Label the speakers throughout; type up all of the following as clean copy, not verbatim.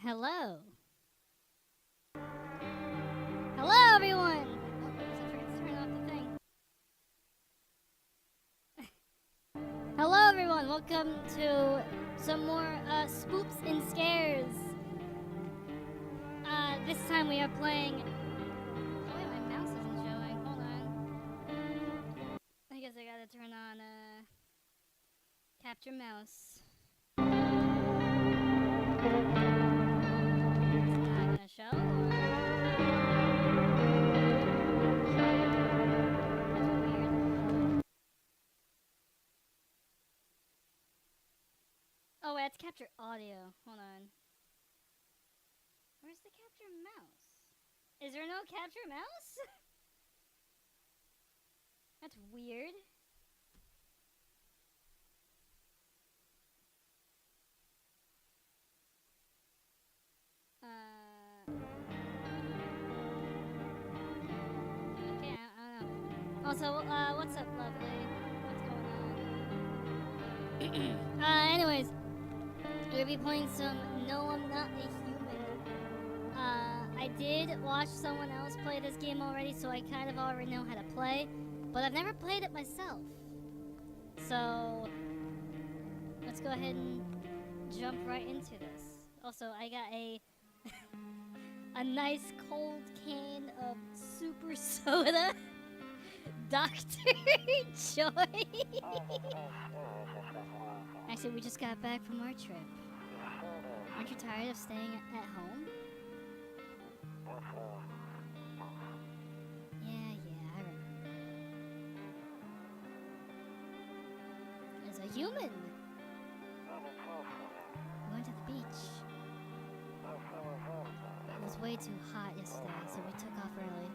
Speaker 1: Hello. Hello, everyone. Oh, I forgot to turn off the thing. Hello, everyone. Welcome to some more spoops and scares. This time we are playing. Oh wait, my mouse isn't showing. Hold on. I guess I gotta turn on capture mouse. It's not gonna show. Oh, wait, it's capture audio. Hold on. Where's the capture mouse? Is there no capture mouse? That's weird. Okay, I don't know. Also, what's up, lovely? What's going on? Anyways, we're gonna be playing some No, I'm Not a Human. I did watch someone else play this game already, so I kind of already know how to play, but I've never played it myself. So, let's go ahead and jump right into this. Also, I got a nice cold can of super soda. Dr. Joy. Actually, we just got back from our trip. Aren't you tired of staying at home? Yeah, I remember. As a human. We went to the beach. It was way too hot yesterday, so we took off early.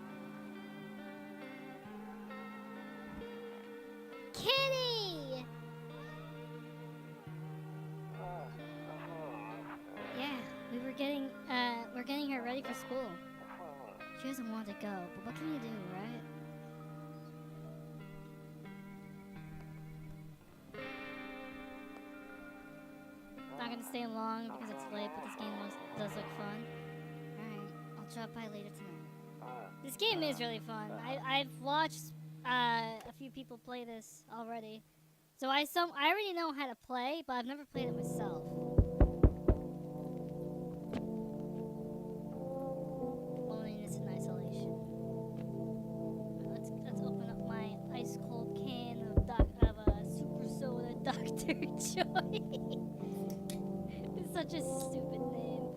Speaker 1: Kitty! Yeah, we're getting her ready for school. She doesn't want to go, but what can you do, right? Not gonna stay long because it's late, but this game does look fun. Alright, I'll drop by later tonight. This game is really fun. I've watched a few people play this already. So I already know how to play, but I've never played it myself. Loneliness and isolation. Right, let's open up my ice cold can of super soda Dr. Joy. It's such a stupid name.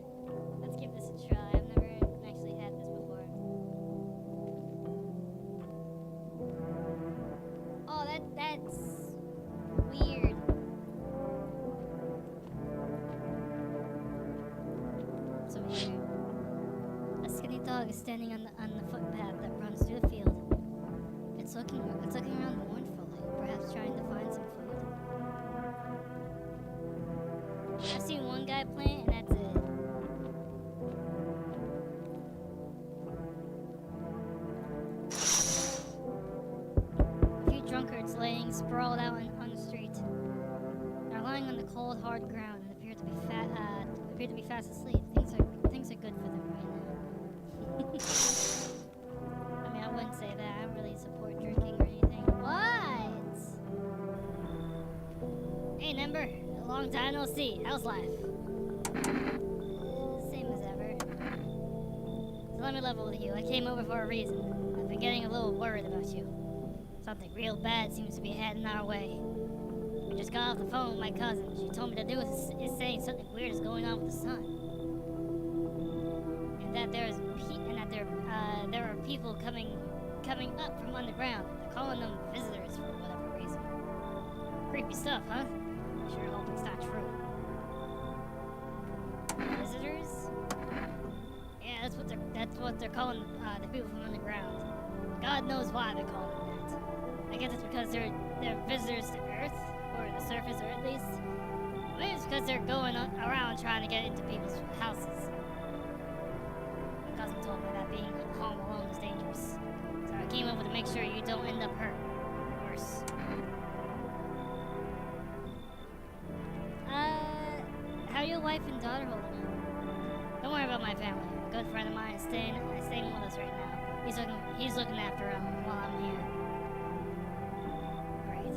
Speaker 1: Let's give this a try. I've never actually had this before. Oh, that's weird. So weird. A skinny dog is standing on the footpath that runs through the field. It's looking around mournfully, perhaps trying to find some food. I've seen one guy plant, and that's it. A few drunkards laying sprawled out on the street. They're lying on the cold, hard ground and appear to be fast asleep. Things are good for them right now. I mean, I wouldn't say that. I don't really support drinking or anything. What? Hey, Nember. A long time no see. How's life? Same as ever. So let me level with you. I came over for a reason. I've been getting a little worried about you. Something real bad seems to be heading our way. I just got off the phone with my cousin. She told me the news is saying something weird is going on with the sun, and that there are people coming up from underground. They're calling them visitors for whatever reason. Creepy stuff, huh? I sure hope it's not true. Visitors? Yeah, that's what they're calling the people from underground. God knows why they're calling them that. I guess it's because they're visitors to Earth, or the surface, or at least. Maybe it's because they're going around trying to get into people's houses. My cousin told me that being home alone is dangerous, so I came over to make sure you don't end up hurt. Worse. How are your wife and daughter holding up? Don't worry about my family. A good friend of mine is staying with us right now. He's looking after him while I'm here. Great.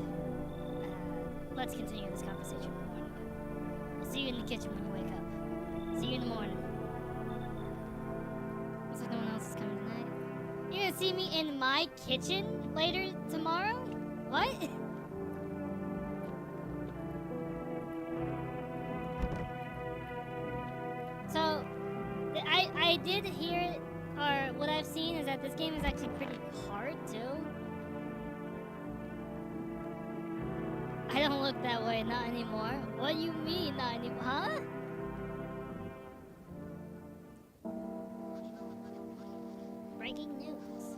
Speaker 1: Let's continue this conversation in the morning. I'll see you in the kitchen when you wake up. See you in the morning. Looks like no one else is coming tonight. You're gonna see me in my kitchen later tomorrow? What? So, I did hear, or what I've seen is that this game is actually pretty hard too. I don't look that way, not anymore. What do you mean, not anymore? Huh? Breaking news.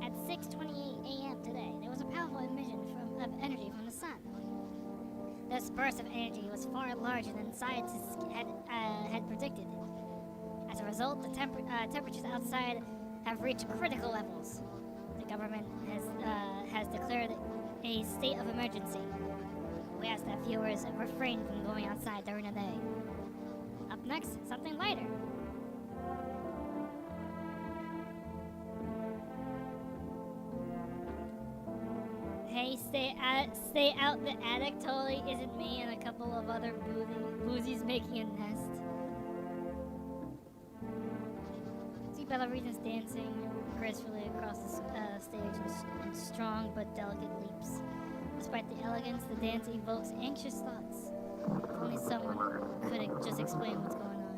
Speaker 1: At 6:28 a.m. today, there was a powerful emission of energy from the sun. This burst of energy was far larger than scientists had predicted. As a result, the temperatures outside have reached critical levels. The government has declared a state of emergency. We ask that viewers refrain from going outside during the day. Up next, something lighter. Hey, stay out the attic totally isn't me and a couple of other boozies making a nest. See ballerinas dancing gracefully across the stage in strong but delicate leaps. Despite the elegance, the dance evokes anxious thoughts. If only someone could just explain what's going on.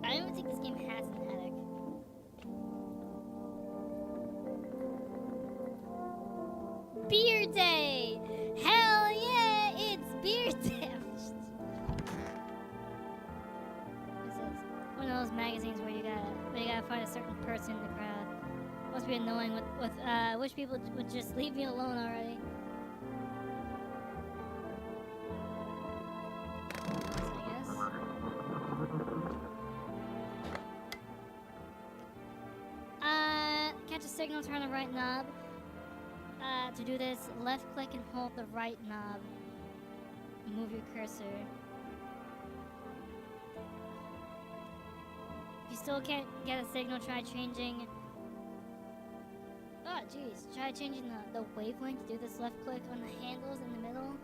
Speaker 1: I don't even think this game has an attic. Beer Day! Hell yeah! It's Beer Day! This is one of those magazines where you gotta find a certain person in the crowd. Must be annoying with wish people would just leave me alone already. So I guess. Catch a signal, turn the right knob. To do this, left click and hold the right knob. Move your cursor. If you still can't get a signal, try changing. Oh, jeez. Try changing the wavelength. Do this left click on the handles in the middle.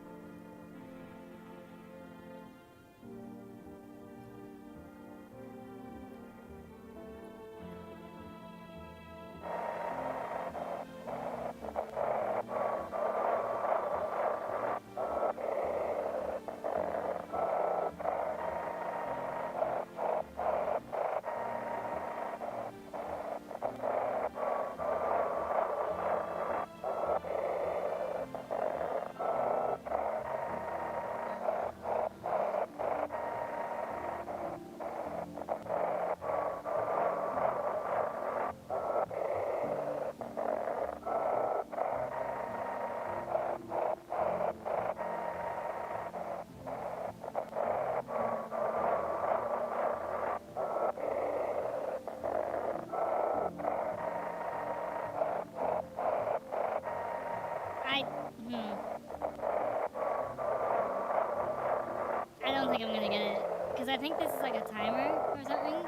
Speaker 1: I don't think I'm gonna get it. Because I think this is like a timer or something.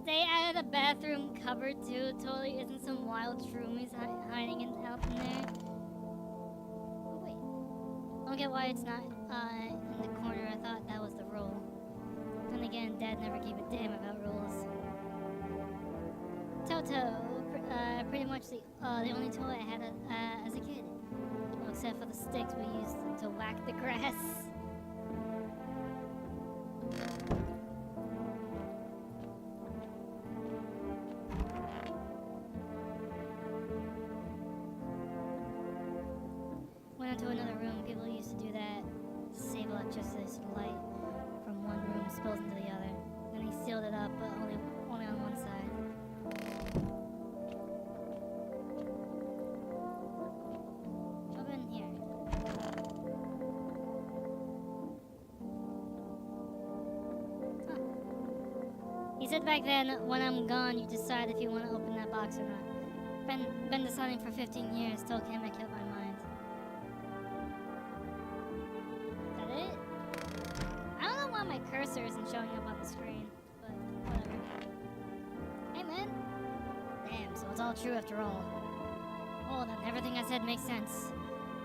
Speaker 1: Stay out of the bathroom cupboard too. Totally isn't some wild shroomies hiding out in there. Oh wait. I don't get why it's not in the corner. I thought that was the rule. Then again, Dad never gave a damn about rules. Toto, pretty much the only toy I had as a kid. Well, except for the sticks we used to whack the grass. Went into another room. People used to do that. Save electricity so the light from one room spills into the other. Then he sealed it up, but only on one side. Jump in here. Huh. He said back then, when I'm gone, you decide if you want to open that box or not. Been deciding for 15 years, still can't make up my mind. Is that it? I don't know why my cursor isn't showing up on the screen, but whatever. Hey man! Damn, so it's all true after all. Oh, then everything I said makes sense.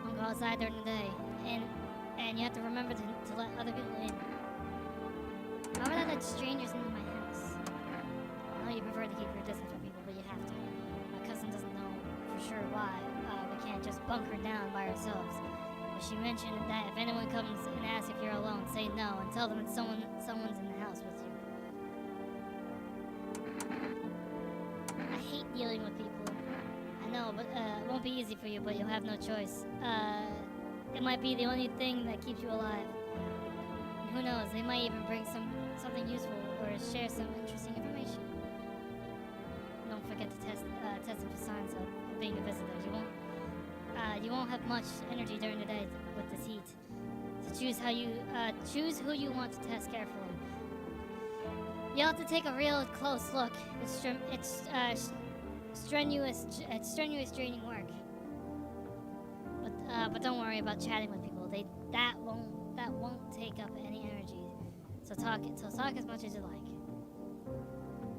Speaker 1: Don't go outside during the day, and you have to remember to let other people in. Why would I let strangers into my house? I know you prefer to keep your distance from people, but you have to. My cousin doesn't know for sure why we can't just bunker down by ourselves. But she mentioned that if anyone comes and asks if you're alone, say no and tell them that someone's in the house with you. I hate dealing with people. I know, but it won't be easy for you, but you'll have no choice. It might be the only thing that keeps you alive. And who knows, they might even bring something useful or share some interesting information. Don't forget to test them for signs of being a visitor. You won't have much energy during the day with this heat. So choose who you want to test carefully. You'll have to take a real close look. It's strenuous draining work. But don't worry about chatting with people. That won't take up any energy. So talk as much as you like.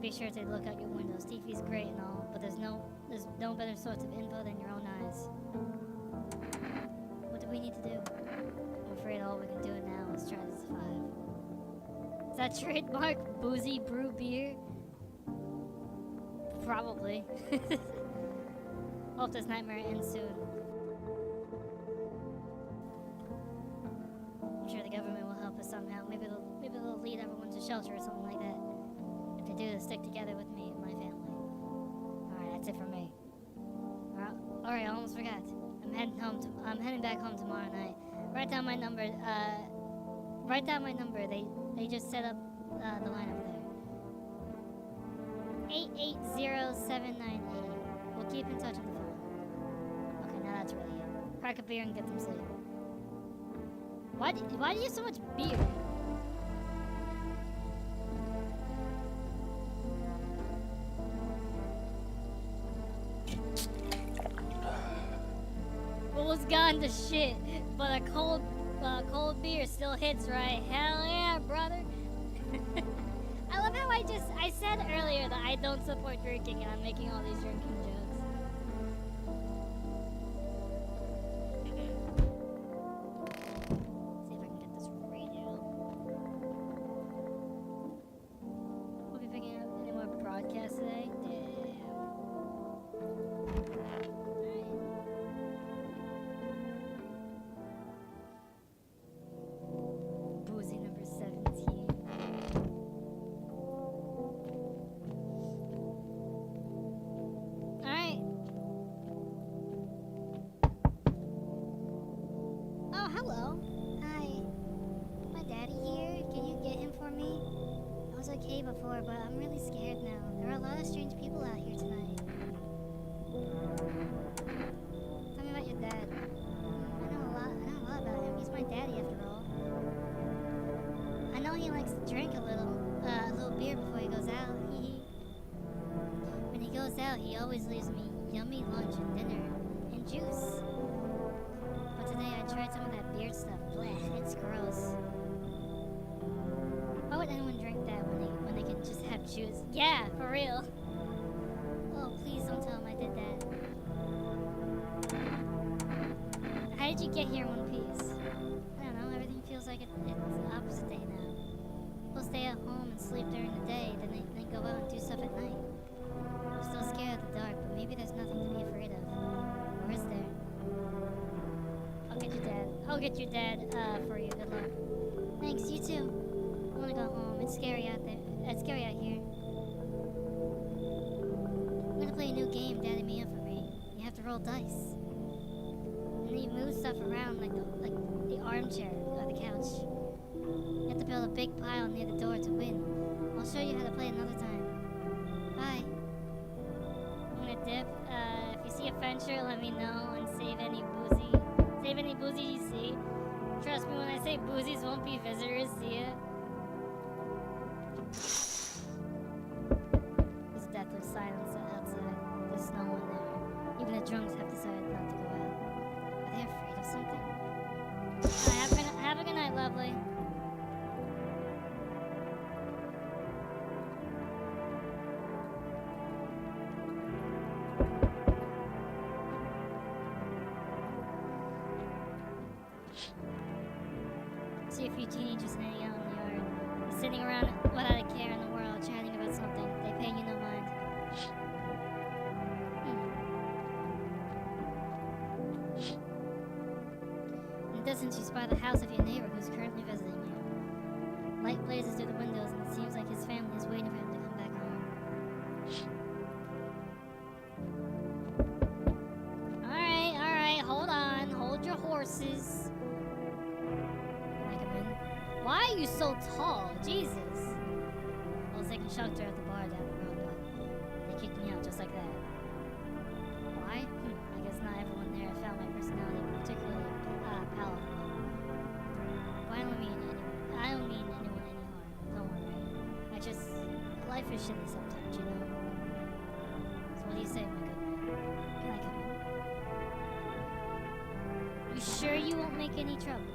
Speaker 1: Be sure to look out your windows. TV's great and all, but there's no better source of info than your own eyes. What do we need to do? I'm afraid all we can do now is try to survive. Is that trademark boozy brew beer? Probably. Hope this nightmare ends soon. I'm sure the government will help us somehow. Maybe they'll lead everyone to shelter or something like that. If they do, they'll stick together with me and my family. Alright, that's it for me. Alright, I almost forgot. I'm heading back home tomorrow night. Write down my number. They just set up the line over there. 880798. We'll keep in touch on the phone. Okay, now that's really it. Crack a beer and get some sleep. Why do you have so much beer? Bull's gone to shit, but a cold beer still hits right. Hell yeah, brother. I love how I said earlier that I don't support drinking and I'm making all these drinking jokes. See if I can get this radio. We'll be picking up any more broadcasts today. Boozy number 17. Alright. Oh, hello. Hi. My daddy here. Can you get him for me? I was okay before, but I'm really scared now. There are a lot of strange people out here tonight. Tell me about your dad. I know a lot about him. He's my daddy after all. I know he likes to drink a little beer before he goes out. When he goes out, he always leaves me yummy lunch and dinner and juice. But today I tried some of that beer stuff. Blech, it's gross. Why would anyone drink that when they can just have juice? Yeah, for real. Oh, please don't tell him I did that. How did you get here in one piece? I don't know, everything feels like it's the opposite day now. People stay at home and sleep during the day, then they go out and do stuff at night. I'm still scared of the dark, but maybe there's nothing to be afraid of. Or is there? I'll get your dad for you. Good luck. Thanks, you too. I wanna go home. It's scary out there. It's scary out here. I'm gonna play a new game Daddy made up for me. You have to roll dice. And then you move stuff around like the armchair or the couch. You have to build a big pile near the door to win. I'll show you how to play another time. Bye. I'm gonna dip. If you see a Fencher, let me know and save any boozy you see. Trust me when I say boozies won't be visitors. See ya. drunks have decided not to go out. Are they afraid of something? Have a good night, lovely. See a few teenagers hanging out in the yard, sitting around without a care in the world, chatting about something. They pay you no mind. In the distance, you spy the house of your neighbor who's currently visiting you. Light blazes through the windows, and it seems like his family is waiting for him to come back home. Alright, hold on. Hold your horses. Why are you so tall? Jesus. I was taking shelter at the bar down the road, but they kicked me out just like that. Why? I guess not everyone there found my personality particularly palatable. But I don't mean anyone any harm. Don't worry. Life is shitty sometimes, you know? So what do you say, my good man? Can I come in? You sure you won't make any trouble?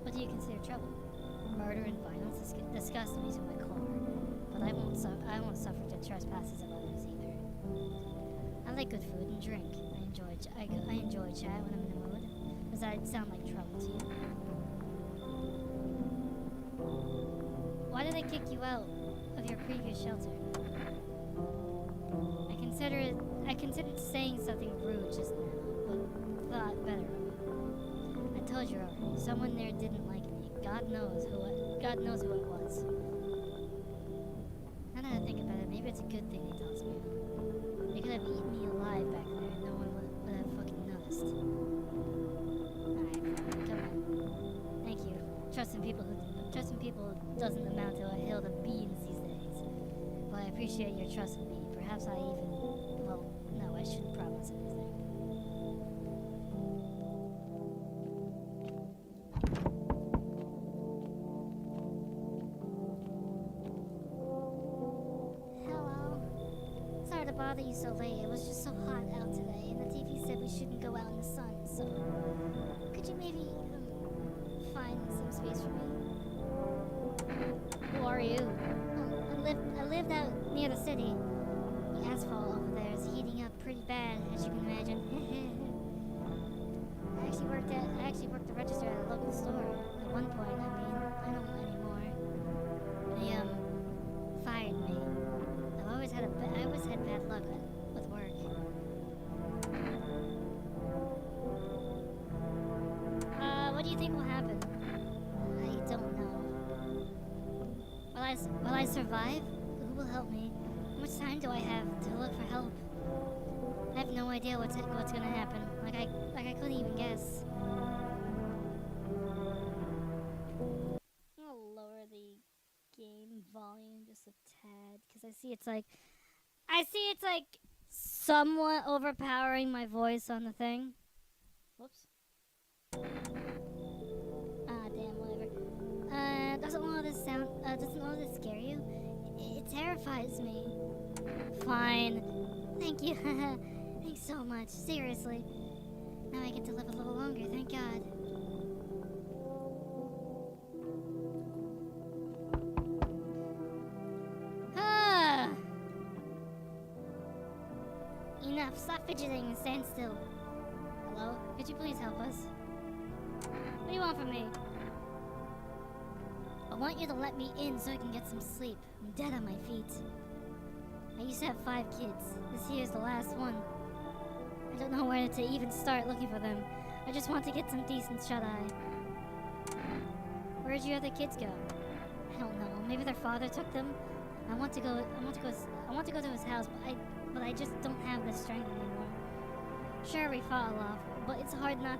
Speaker 1: What do you consider trouble? Murder and violence disgust me to my core, but I won't suffer the trespasses of others either. I like good food and drink. I enjoy chat when I'm in the mood. Does that sound like trouble to you? Why did they kick you out of your previous shelter? I considered saying something rude just now, but thought better of it. I told you already, someone there didn't like me. God knows who it was. Now that I think about it, maybe it's a good thing they tossed me out. They could have eaten me alive back there and no one would have fucking noticed. Alright, fine, come on. Thank you. Trusting people doesn't amount to a hill of beans these days. Well, I appreciate your trust in me. Perhaps I shouldn't promise anything. Bother you so late. It was just so hot out today, and the TV said we shouldn't go out in the sun, so could you maybe find some space for me? Who are you? I lived out near the city. The asphalt over there is heating up pretty bad, as you can imagine. I actually worked the register at a local store. At one point, I don't anymore. They fired me. I always had bad luck with work. What do you think will happen? I don't know. Will I survive? Who will help me? How much time do I have to look for help? I have no idea what's gonna happen. Like I couldn't even guess. I'll lower the game volume just a tad because I see it's like somewhat overpowering my voice on the thing. Whoops. Damn, whatever. Doesn't all this scare you? It terrifies me. Fine. Thank you. Thanks so much. Seriously. Now I get to live a little longer, thank God. Enough. Stop fidgeting and stand still. Hello? Could you please help us? What do you want from me? I want you to let me in so I can get some sleep. I'm dead on my feet. I used to have 5 kids. This year's the last one. I don't know where to even start looking for them. I just want to get some decent shut-eye. Where'd your other kids go? I don't know. Maybe their father took them. I want to go to his house, but I just don't have the strength anymore. Sure, we fought a lot, but it's hard not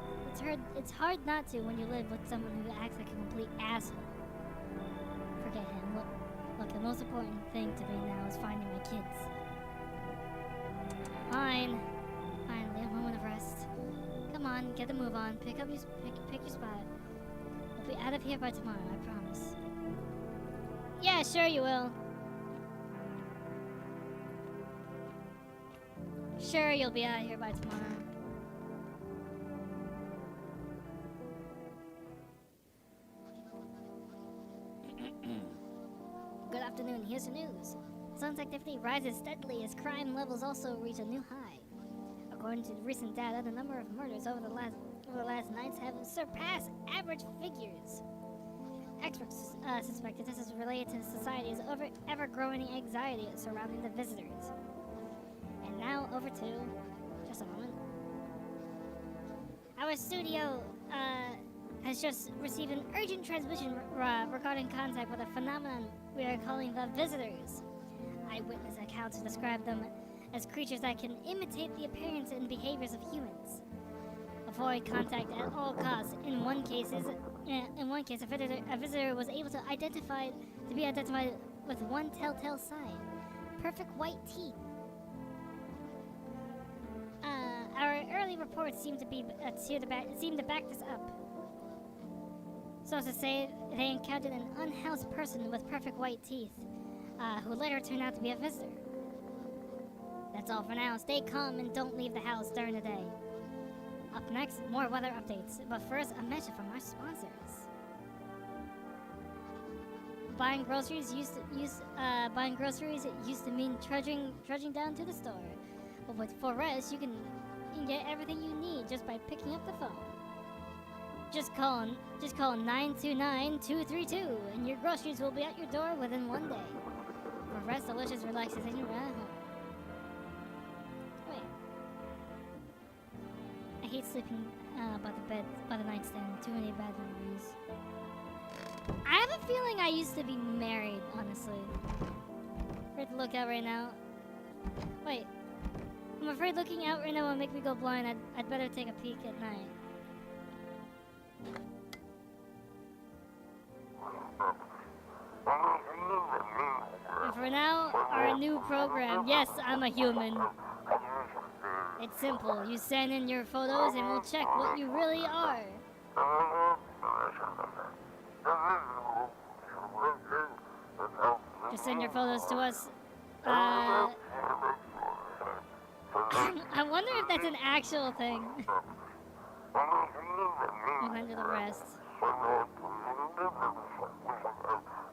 Speaker 1: to when you live with someone who acts like a complete asshole. Forget him. Look, the most important thing to me now is finding my kids. Fine. Finally, a moment of rest. Come on, get the move on. Pick your spot. We'll be out of here by tomorrow, I promise. Yeah, sure you will. sure you'll be out here by tomorrow. Good afternoon, here's the news. Sun's activity rises steadily as crime levels also reach a new high. According to recent data, the number of murders over the last nights have surpassed average figures. Experts suspected this is related to society's ever-growing anxiety surrounding the visitors. And now over to, just a moment. Our studio has just received an urgent transmission regarding contact with a phenomenon we are calling the visitors. Eyewitness accounts describe them as creatures that can imitate the appearance and behaviors of humans. Avoid contact at all costs. In one case, a visitor was able to be identified with one telltale sign: perfect white teeth. Our early reports seem to back this up. Sources say they encountered an unhoused person with perfect white teeth, who later turned out to be a visitor. That's all for now. Stay calm and don't leave the house during the day. Up next, more weather updates. But first, a message from our sponsors. Buying groceries used to mean trudging down to the store. But with Forest, you can get everything you need just by picking up the phone. Just call 929-232 and your groceries will be at your door within one day. Forest, delicious relaxation right at home. Wait. I hate sleeping by the nightstand. Too many bad memories. I have a feeling I used to be married, honestly. Afraid to look out right now. Wait. I'm afraid looking out right now will make me go blind. I'd better take a peek at night. And for now, our new program. Yes, I'm a human. It's simple. You send in your photos and we'll check what you really are. Just send your photos to us. I wonder if that's an actual thing. We'll handle the rest.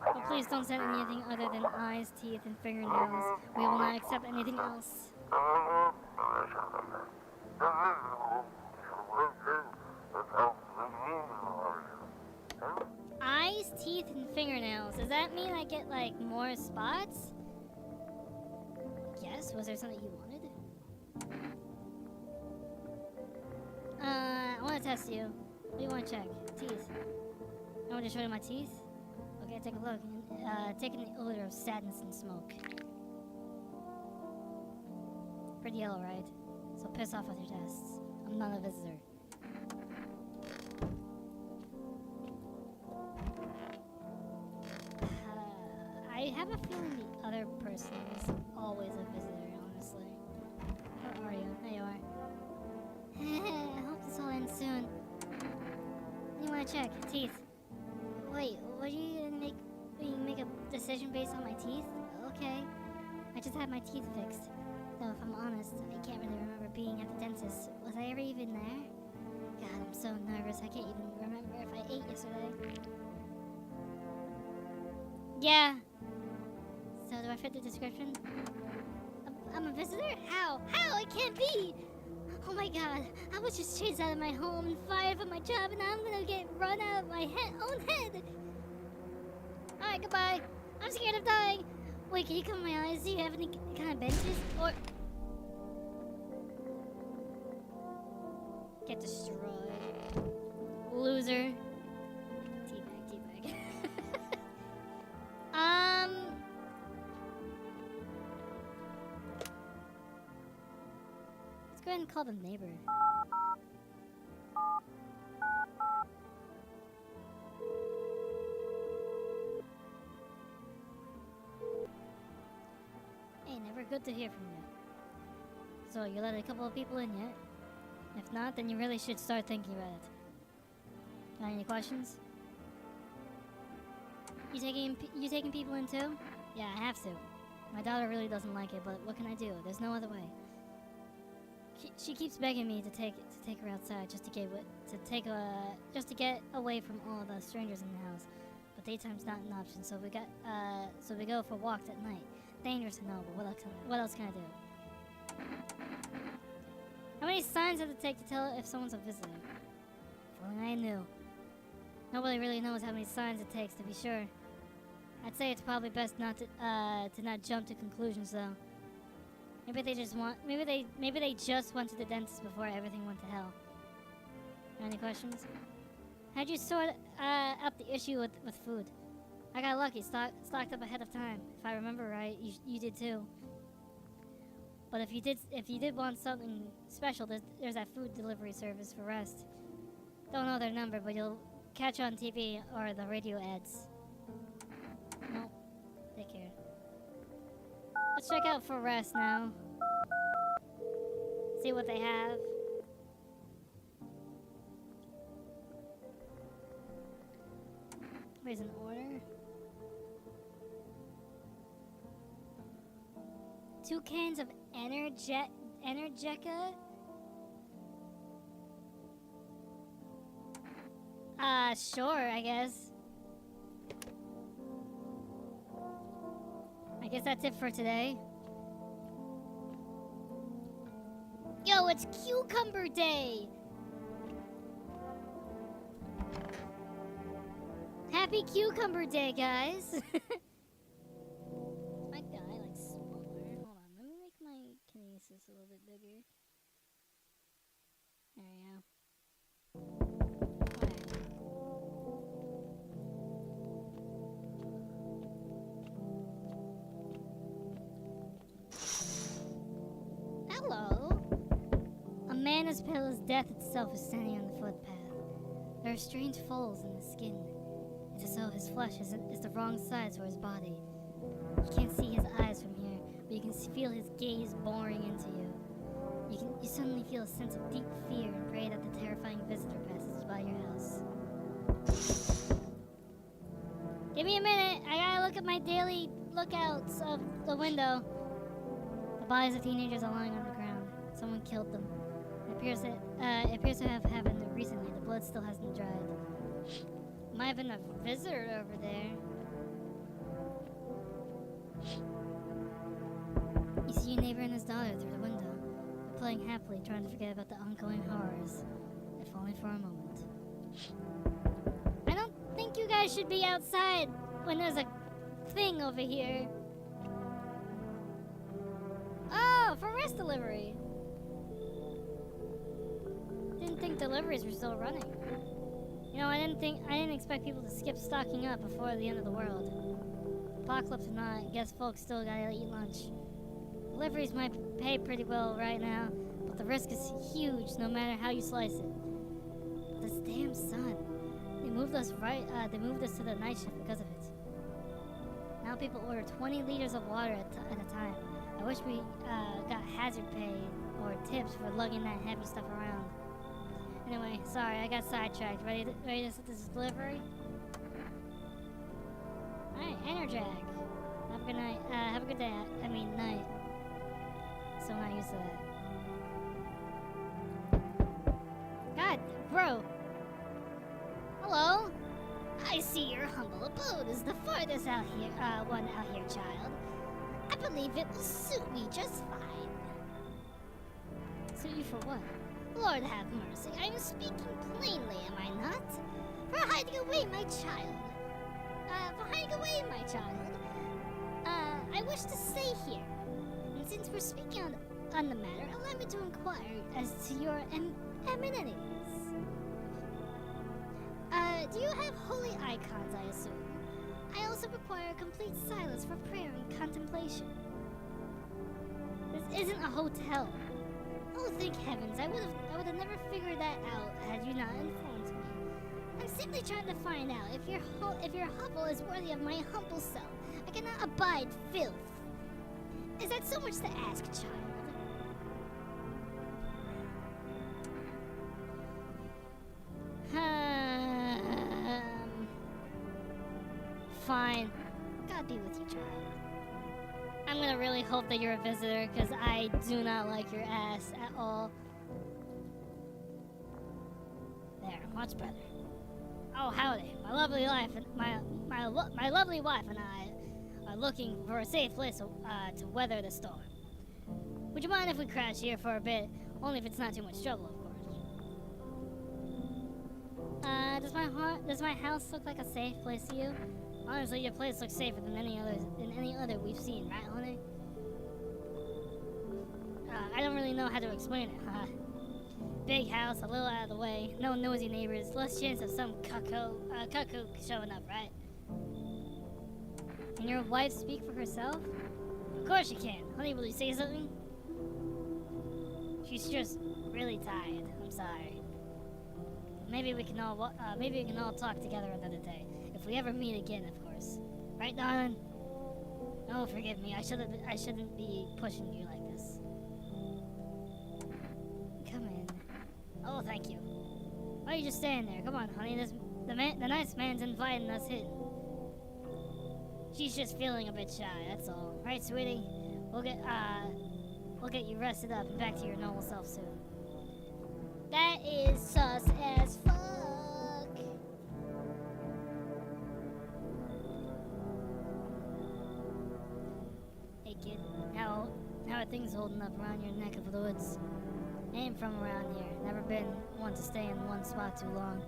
Speaker 1: But please don't send anything other than eyes, teeth, and fingernails. We will not accept anything else. Eyes, teeth, and fingernails. Does that mean I get, like, more spots? Yes? Was there something you wanted? I want to test you. What do you want to check? Teeth. I want to show you my teeth? Okay, take a look. Take an odor of sadness and smoke. Pretty yellow, right? So piss off with your tests. I'm not a visitor. I have a feeling the other person is always a visitor, honestly. Where are you? There you are. I hope this all ends soon. You want to check? Teeth. Wait, what are you gonna make? You make a decision based on my teeth? Okay. I just had my teeth fixed. Though if I'm honest, I can't really remember being at the dentist. Was I ever even there? God, I'm so nervous. I can't even remember if I ate yesterday. Yeah. So do I fit the description? I'm a visitor? How? How? It can't be! Oh my god, I was just chased out of my home and fired from my job and now I'm gonna get run out of my own head! Alright, goodbye. I'm scared of dying. Wait, can you cover my eyes? Do you have any kind of benches? Or... Get destroyed. Loser. Teabag. Let's go ahead and call the neighbor. Hey, never good to hear from you. So, you let a couple of people in yet? If not, then you really should start thinking about it. Got any questions? You taking people in too? Yeah, I have to. My daughter really doesn't like it, but what can I do? There's no other way. She keeps begging me to take her outside just to get away from all the strangers in the house. But daytime's not an option, so we go for walks at night. Dangerous and all, but what else can I do? How many signs does it take to tell if someone's a visitor? If only I knew. Nobody really knows how many signs it takes to be sure. I'd say it's probably best not to not jump to conclusions though. Maybe they just went to the dentist before everything went to hell. Any questions? How'd you sort up the issue with food? I got lucky, stocked up ahead of time. If I remember right, you did too. But if you did want something special, there's that food delivery service for Rest. Don't know their number, but you'll catch on TV or the radio ads. Nope. Take care. Let's check out for Rest now. See what they have. Here's an order. 2 cans of Energica? Sure, I guess. I guess that's it for today. Yo, it's Cucumber Day! Happy Cucumber Day, guys! My guy, like, smaller. Hold on, let me make my kinesis a little bit bigger. There we go. Hello. A man as pale as death itself is standing on the footpath. There are strange folds in his skin. It's as though his flesh is the wrong size for his body. You can't see his eyes from here, but you can feel his gaze boring into you. You suddenly feel a sense of deep fear and pray that the terrifying visitor passes by your house. Give me a minute. I gotta look at my daily lookouts of the window. The bodies of teenagers are lying on the ground. Someone killed them. It appears to have happened recently. The blood still hasn't dried. Might have been a visitor over there. You see your neighbor and his daughter through the window. They're playing happily, trying to forget about the ongoing horrors. If only for a moment. I don't think you guys should be outside when there's a thing over here. Oh, for Rest delivery. Didn't think deliveries were still running. You know, I didn't expect people to skip stocking up before the end of the world. Apocalypse or not, I guess folks still gotta eat lunch. Deliveries might pay pretty well right now, but the risk is huge no matter how you slice it. But this damn sun. They moved us to the night shift because of it. Now people order 20 liters of water at a time. I wish we got hazard pay or tips for lugging that heavy stuff around. Anyway, sorry, I got sidetracked. Ready to set this delivery? Alright, Energig. Have a good night. Have a good day. I mean, night. So not used to that. God, bro. Hello. I see your humble abode is the farthest one out here, child. I believe it will suit me just fine. Suit you for what? Lord have mercy, I am speaking plainly, am I not? For hiding away my child. I wish to stay here. And since we're speaking on the matter, allow me to inquire as to your amenities. Do you have holy icons, I assume? I also require complete silence for prayer and contemplation. This isn't a hotel. Oh, thank heavens! I would have never figured that out had you not informed me. I'm simply trying to find out if your hovel is worthy of my humble self. I cannot abide filth. Is that so much to ask, child? Fine. God be with you, child. I'm gonna really really hope that you're a visitor, because I do not like your ass at all. There, much better. Oh, howdy. My lovely wife and my lovely wife and I are looking for a safe place to weather the storm. Would you mind if we crash here for a bit? Only if it's not too much trouble, of course. Does my house look like a safe place to you? Honestly, your place looks safer than any other we've seen, right, honey? I don't really know how to explain it, huh? Big house, a little out of the way, no nosy neighbors, less chance of some cuckoo showing up, right? Can your wife speak for herself? Of course she can. Honey, will you say something? She's just really tired. I'm sorry. Maybe we can all talk together another day. If we ever meet again, of course. Right, darling? Oh, forgive me. I shouldn't be pushing you like this. Come in. Oh, thank you. Why are you just standing there? Come on, honey. The nice man's inviting us in. She's just feeling a bit shy. That's all. Right, sweetie? We'll get you rested up and back to your normal self soon. That is sus as fuck. Hey kid, how are things holding up around your neck of the woods? I ain't from around here. Never been one to stay in one spot too long.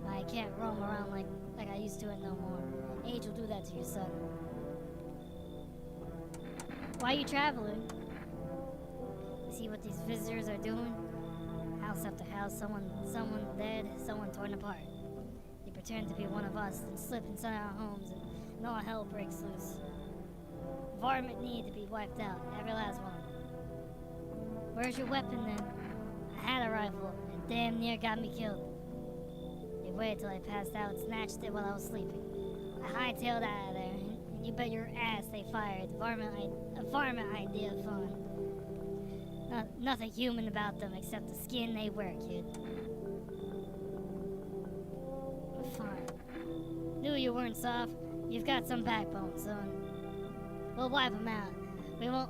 Speaker 1: I can't roam around like I used to it no more. Age will do that to your son. Why are you traveling? See what these visitors are doing? House after house, someone dead, someone torn apart. They pretend to be one of us and slip inside our homes and all hell breaks loose. Varmint need to be wiped out, every last one. Where's your weapon then? I had a rifle, and damn near got me killed. They waited till I passed out and snatched it while I was sleeping. I hightailed out of there, and you bet your ass they fired. A varmint idea of fun. Nothing human about them except the skin they wear, kid. Fine. Knew you weren't soft. You've got some backbone, son. We'll wipe them out. We won't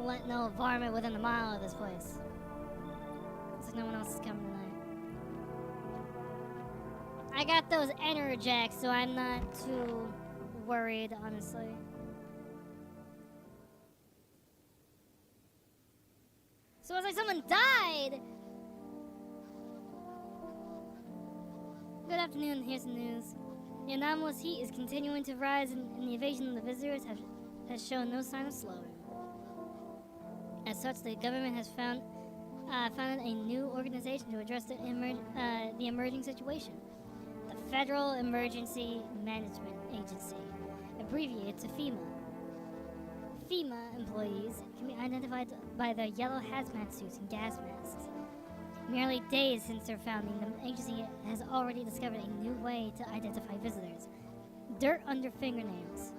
Speaker 1: let no varmint within a mile of this place. Looks like no one else is coming tonight. I got those Enerjacks, so I'm not too worried, honestly. So it's like someone died! Good afternoon, here's the news. The anomalous heat is continuing to rise and the invasion of the visitors has shown no sign of slowing. As such, the government has founded a new organization to address the emerging situation. The Federal Emergency Management Agency, abbreviated to FEMA. FEMA employees can be identified by their yellow hazmat suits and gas masks. Merely days since their founding, the agency has already discovered a new way to identify visitors. Dirt under fingernails.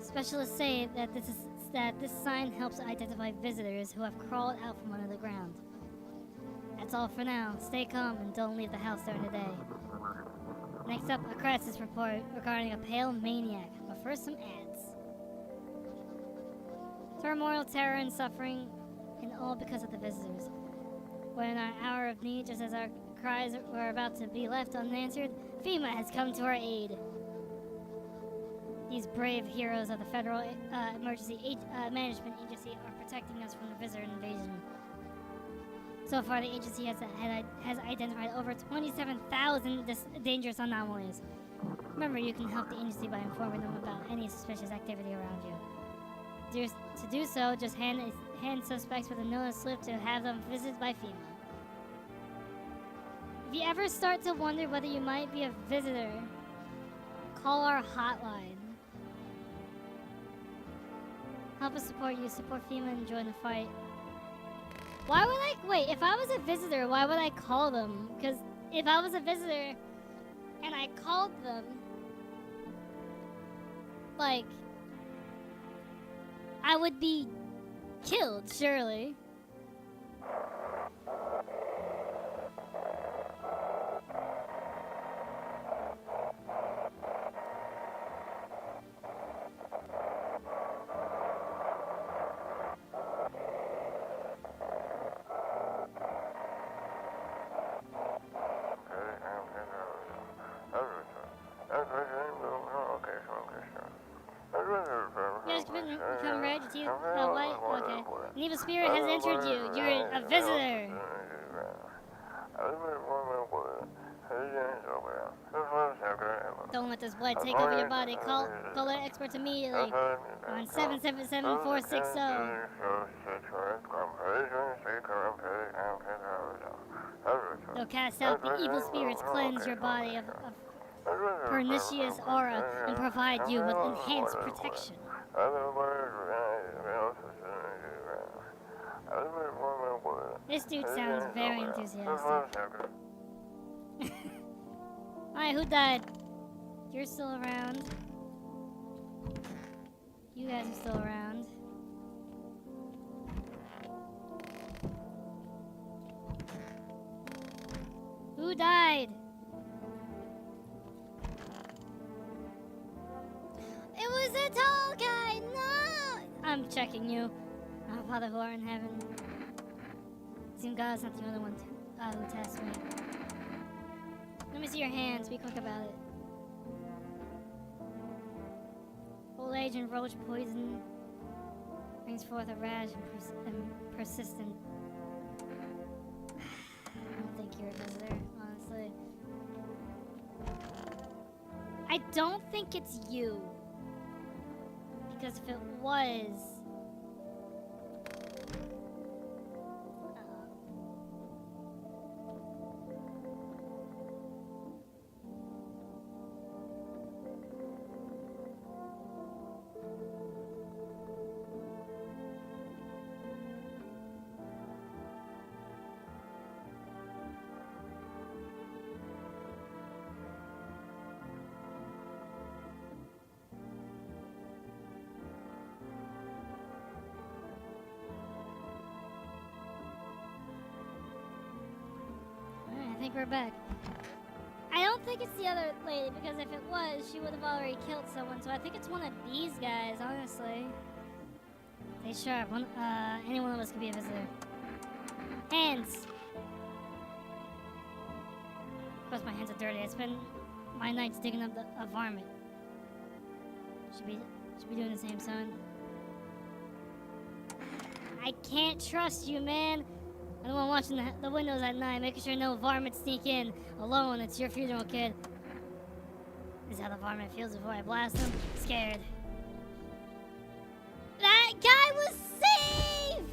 Speaker 1: Specialists say that this sign helps identify visitors who have crawled out from under the ground. That's all for now. Stay calm and don't leave the house during the day. Next up, a crisis report regarding a pale maniac. But first, some ads. Turmoil, terror, and suffering, and all because of the visitors. When in our hour of need, just as our cries were about to be left unanswered, FEMA has come to our aid. These brave heroes of the Federal Emergency Management Agency are protecting us from the visitor invasion. So far, the agency has identified over 27,000 dangerous anomalies. Remember, you can help the agency by informing them about any suspicious activity around you. To do so, just hand suspects with a notice slip to have them visited by FEMA. If you ever start to wonder whether you might be a visitor, call our hotline. Help us support you, support FEMA, and join the fight. Why would I, wait, if I was a visitor, why would I call them? Because if I was a visitor and I called them, like, I would be killed, surely. become red, your teeth white. Okay. An evil spirit has entered you. You're a visitor. Don't let this blood take over your body. Call the experts immediately on 777460. They'll cast out the evil spirits, cleanse your body of pernicious aura, and provide you with enhanced protection. This dude sounds very enthusiastic. Alright, who died? You're still around. You guys are still around. Who died? It was a tall guy! No! I'm checking you. Our Father who art in heaven. It seems God's not the only one who tests me. Let me see your hands. Be quick about it. Old age and roach poison brings forth a rash and persistent. I don't think you're a visitor, honestly. I don't think it's you. Because if it was... I think we're back. I don't think it's the other lady, because if it was, she would have already killed someone, so I think it's one of these guys, honestly. Stay sharp. Any one of us could be a visitor. Hands! Of course my hands are dirty. I spend my nights digging up a varmint. Should be doing the same, son. I can't trust you, man. I'm the one watching the windows at night, making sure no varmints sneak in alone. It's your funeral, kid. This is how the varmint feels before I blast them. Scared. That guy was safe!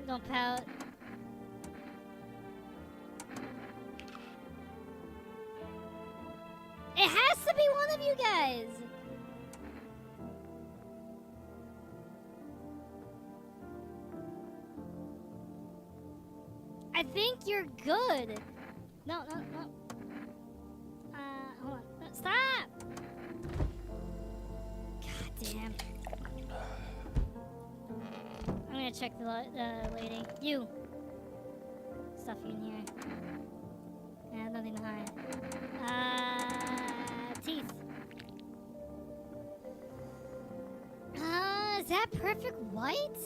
Speaker 1: Don't pout. It has to be one of you guys! I think you're good. No. Hold on. No, stop! God damn. I'm gonna check the lady. You. Stuff in here. Yeah, nothing to hide. Teeth. Is that perfect white?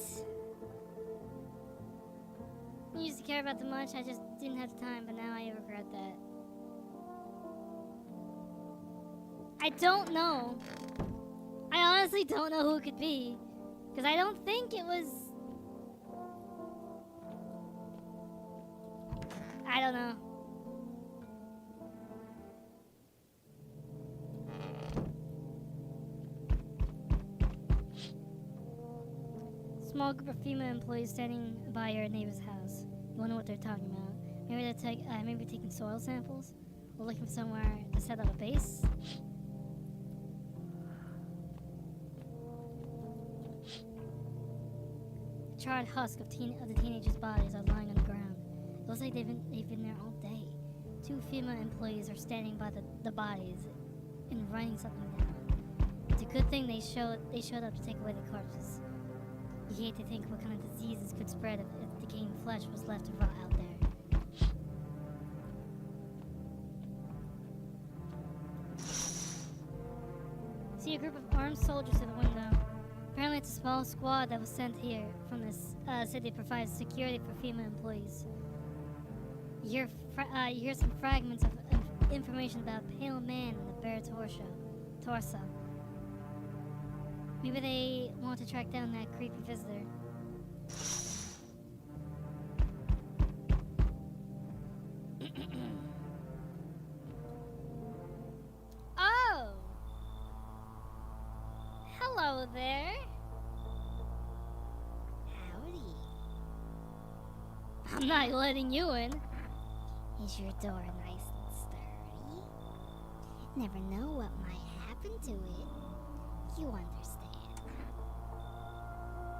Speaker 1: I used to care about them much, I just didn't have the time, but now I regret that. I don't know. I honestly don't know who it could be. Because I don't think it was... I don't know. Small group of female employees standing by your neighbor's house. You wonder what they're talking about. Maybe they're maybe taking soil samples, or looking for somewhere to set up a base. The charred husk of the teenagers' bodies are lying on the ground. It looks like they've been there all day. Two female employees are standing by the bodies and writing something down. It's a good thing they showed up to take away the corpses. You hate to think what kind of diseases could spread if decaying flesh was left to rot out there. See a group of armed soldiers at the window. Apparently it's a small squad that was sent here from this city to provide security for female employees. You hear some fragments of information about a pale man in the bare torso. torso. Maybe they want to track down that creepy visitor. Oh! Hello there.
Speaker 2: Howdy.
Speaker 1: I'm not letting you in.
Speaker 2: Is your door nice and sturdy? Never know what might happen to it. You understand.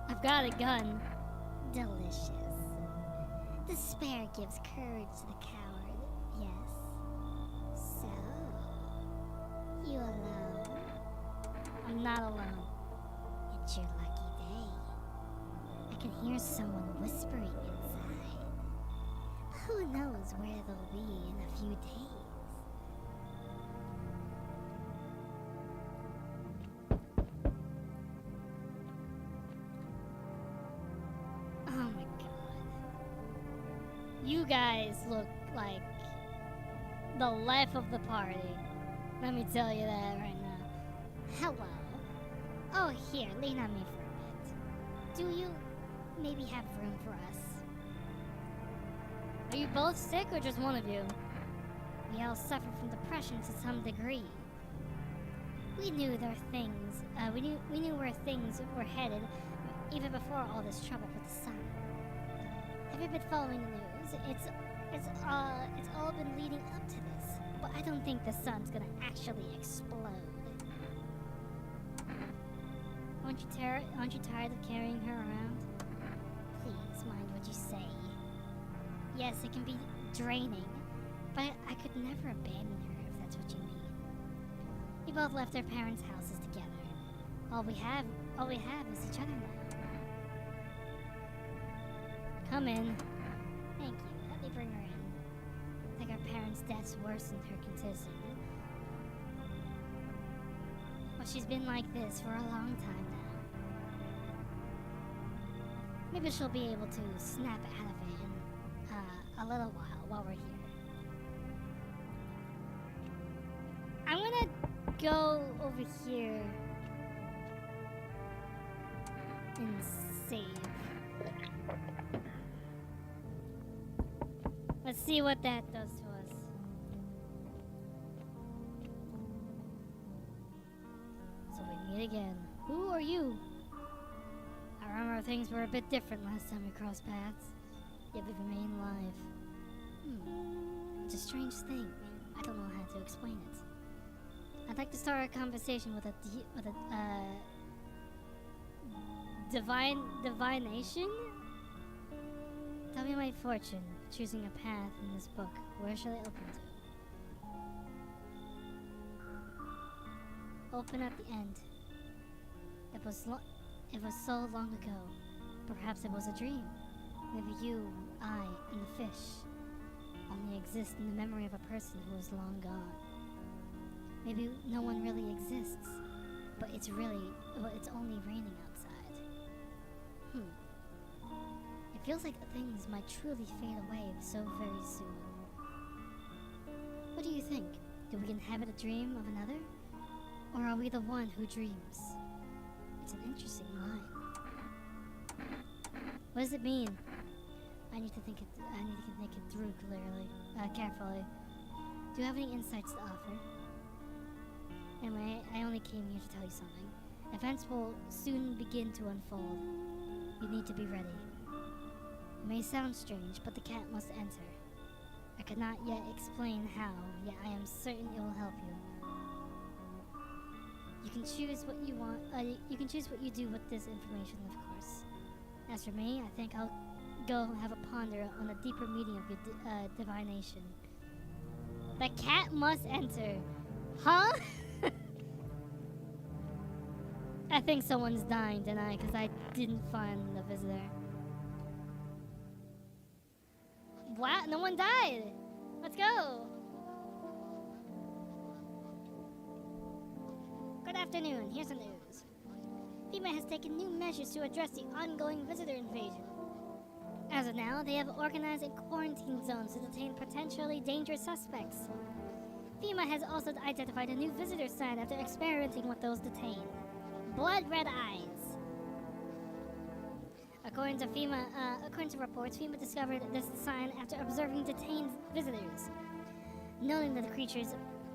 Speaker 1: I've got a gun.
Speaker 2: Delicious. Despair gives courage to the coward, yes. So, you alone?
Speaker 1: I'm not alone.
Speaker 2: It's your lucky day. I can hear someone whispering inside. Who knows where they'll be in a few days?
Speaker 1: Oh my god. You guys look like the life of the party. Let me tell you that right now.
Speaker 2: Hello. Oh, here, lean on me for a bit. Do you maybe have room for us?
Speaker 1: Are you both sick or just one of you?
Speaker 2: We all suffer from depression to some degree. We knew there were things. We knew where things were headed, even before all this trouble with the sun. Have you been following the news? It's all been leading up to this, but I don't think the sun's gonna actually explode.
Speaker 1: Aren't you tired of carrying her around?
Speaker 2: Please mind what you say. Yes, it can be draining, but I could never abandon her if that's what you mean. We both left our parents' houses together. All we have is each other now.
Speaker 1: Come in.
Speaker 2: Thank you. Let me bring her in. I think our parents' deaths worsened her condition.
Speaker 1: Well, she's been like this for a long time now.
Speaker 2: Maybe she'll be able to snap out of it in a little while we're here.
Speaker 1: I'm gonna go over here and save. Let's see what that does to us. So we meet again. Who are you? I remember things were a bit different last time we crossed paths, yet we remain alive.
Speaker 2: It's a strange thing. I don't know how to explain it.
Speaker 1: I'd like to start a conversation with a divination. Tell me my fortune, choosing a path in this book. Where shall I open to? Open at the end. It was so long ago. Perhaps it was a dream. Maybe you, I, and the fish only exist in the memory of a person who is long gone. Maybe no one really exists, but it's only raining outside. It feels like things might truly fade away so very soon. What do you think? Do we inhabit a dream of another? Or are we the one who dreams? It's an interesting line. What does it mean? I need to think it through carefully. Do you have any insights to offer? Anyway, I only came here to tell you something. Events will soon begin to unfold. You need to be ready. It may sound strange, but the cat must enter. I cannot yet explain how, yet I am certain it will help you. You can choose what you want. You can choose what you do with this information, of course. As for me, I think I'll go have a ponder on the deeper meaning of your divination. The cat must enter. Huh? I think someone's dying tonight because I didn't find the visitor. What? No one died. Let's go. Good afternoon. Here's the news. FEMA has taken new measures to address the ongoing visitor invasion. As of now, they have organized quarantine zones to detain potentially dangerous suspects. FEMA has also identified a new visitor sign after experimenting with those detained. Blood red eyes. According to reports, FEMA discovered this sign after observing detained visitors, noting that the creatures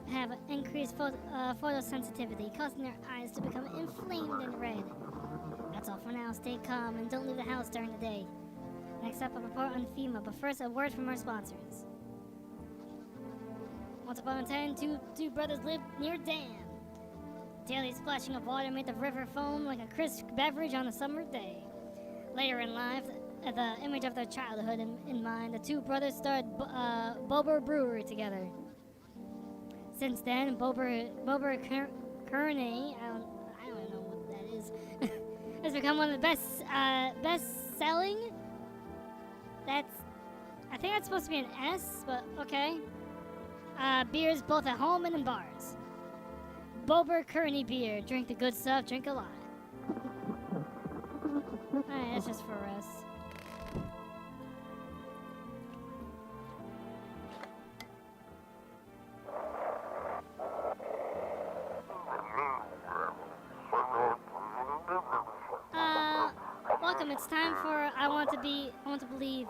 Speaker 1: have increased photosensitivity, causing their eyes to become inflamed and red. That's all for now. Stay calm and don't leave the house during the day. Next up, a report on FEMA, but first, a word from our sponsors. Once upon a time, two brothers lived near a dam. Daily splashing of water made the river foam like a crisp beverage on a summer day. Later in life, the image of their childhood in mind, the two brothers started Bober Brewery together. Since then, Bober Kearney, I don't know what that is, has become one of the best selling. I think that's supposed to be an S, but okay. Beers both at home and in bars. Bober Kearney beer. Drink the good stuff, drink a lot. Alright, that's just for us. Welcome, it's time for I Want to Believe.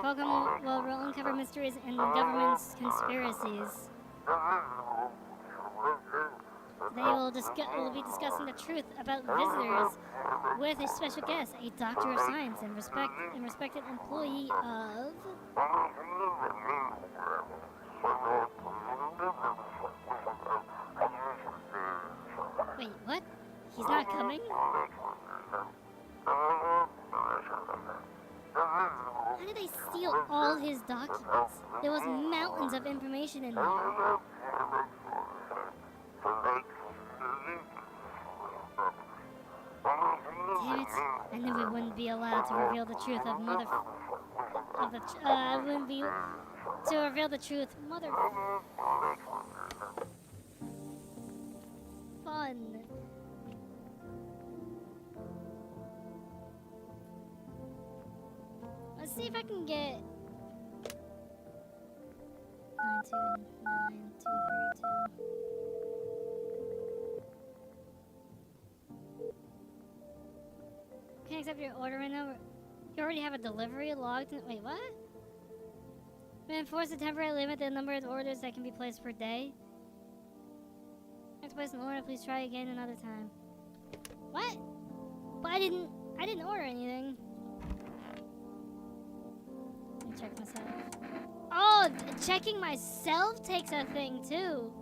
Speaker 1: Welcome, well, we'll uncover mysteries and government's conspiracies. Today we'll be discussing the truth about visitors with a special guest, a doctor of science and respected employee of... Wait, what? He's not coming? How did they steal all his documents? There was mountains of information in there. Damn it! I knew we wouldn't be allowed to reveal the truth of reveal the truth. Fun. Let's see if I can get 92932. Can't accept your order right now. You already have a delivery logged in. Wait, what? We enforce a temporary limit the number of orders that can be placed per day. Next place an order, please try again another time. What? But I didn't order anything. Let me check myself. Oh, checking myself takes a thing too.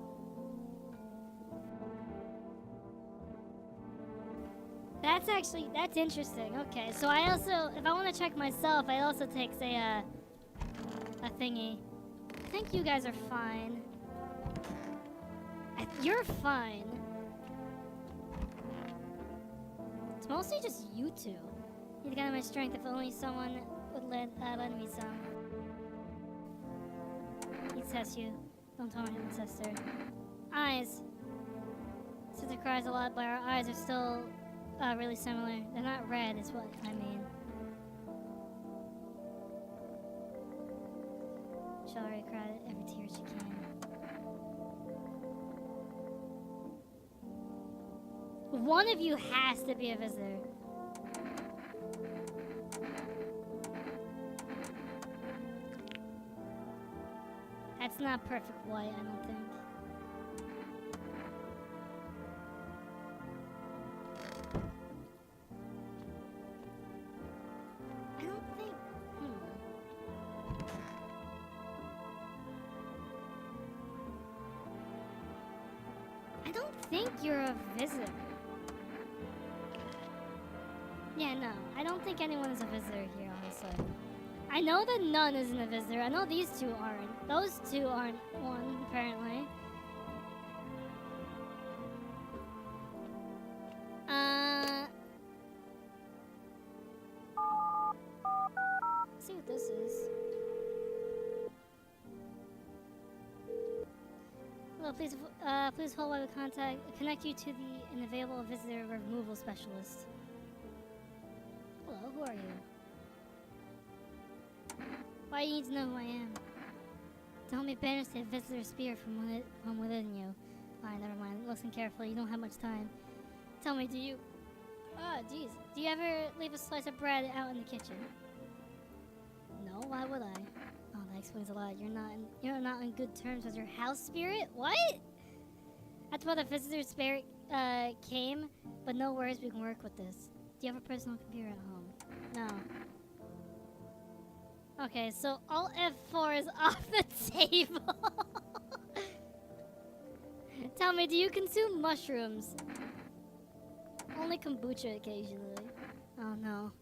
Speaker 1: That's interesting. Okay, so I also, if I want to check myself, I also take, say, a thingy. I think you guys are fine. You're fine. It's mostly just you two. Need to get my strength. If only someone would lend me some. He tests you. Don't tell him, sister. Eyes. Sister cries a lot, but our eyes are still really similar. They're not red, is what I mean. She'll already cried every tear she can. One of you has to be a visitor. That's not perfect white, I don't think. I don't think you're a visitor. Yeah, no. I don't think anyone is a visitor here, honestly. I know that none isn't a visitor. I know these two aren't. Those two aren't one, apparently. Let's see what this is. Hello, please hold while we connect you to an available visitor removal specialist. Hello, who are you? Why do you need to know who I am? To help me banish the visitor spirit from within you. Alright, never mind. Listen carefully. You don't have much time. Tell me, do you... Oh, jeez. Do you ever leave a slice of bread out in the kitchen? No, why would I? Oh, that explains a lot. You're not on good terms with your house spirit? What? That's why the visitor spirit came, but no worries, we can work with this. Do you have a personal computer at home? No. Okay, so Alt F4 is off the table. Tell me, do you consume mushrooms? Only kombucha occasionally. Oh no.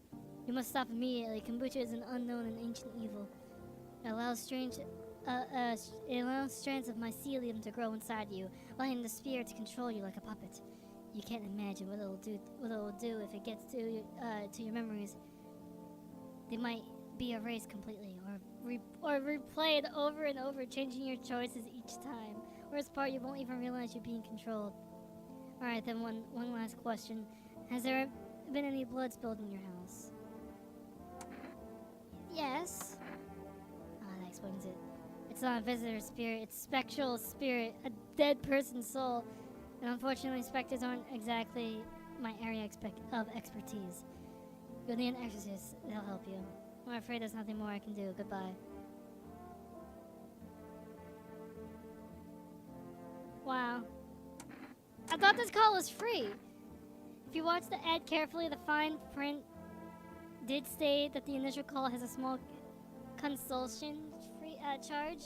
Speaker 1: You must stop immediately. Kombucha is an unknown and ancient evil. It allows strands of mycelium to grow inside you, allowing the spirit to control you like a puppet. You can't imagine what it'll do if it gets to your memories. They might be erased completely, or replayed over and over, changing your choices each time. Worst part, you won't even realize you're being controlled. Alright, then one last question. Has there been any blood spilled in your house? Yes. Ah, that explains it. It's not a visitor spirit, it's spectral spirit, a dead person's soul. And unfortunately, specters aren't exactly my area of expertise. You'll need an exorcist, they'll help you. I'm afraid there's nothing more I can do. Goodbye. Wow. I thought this call was free. If you watch the ad carefully, the fine print did state that the initial call has a small consultation free charge.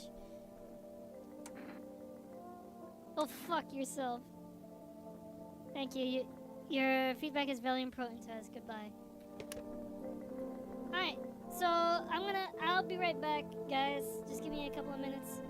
Speaker 1: Oh, fuck yourself. Thank you. Your feedback is very important to us. Goodbye. Alright, so I'll be right back, guys. Just give me a couple of minutes.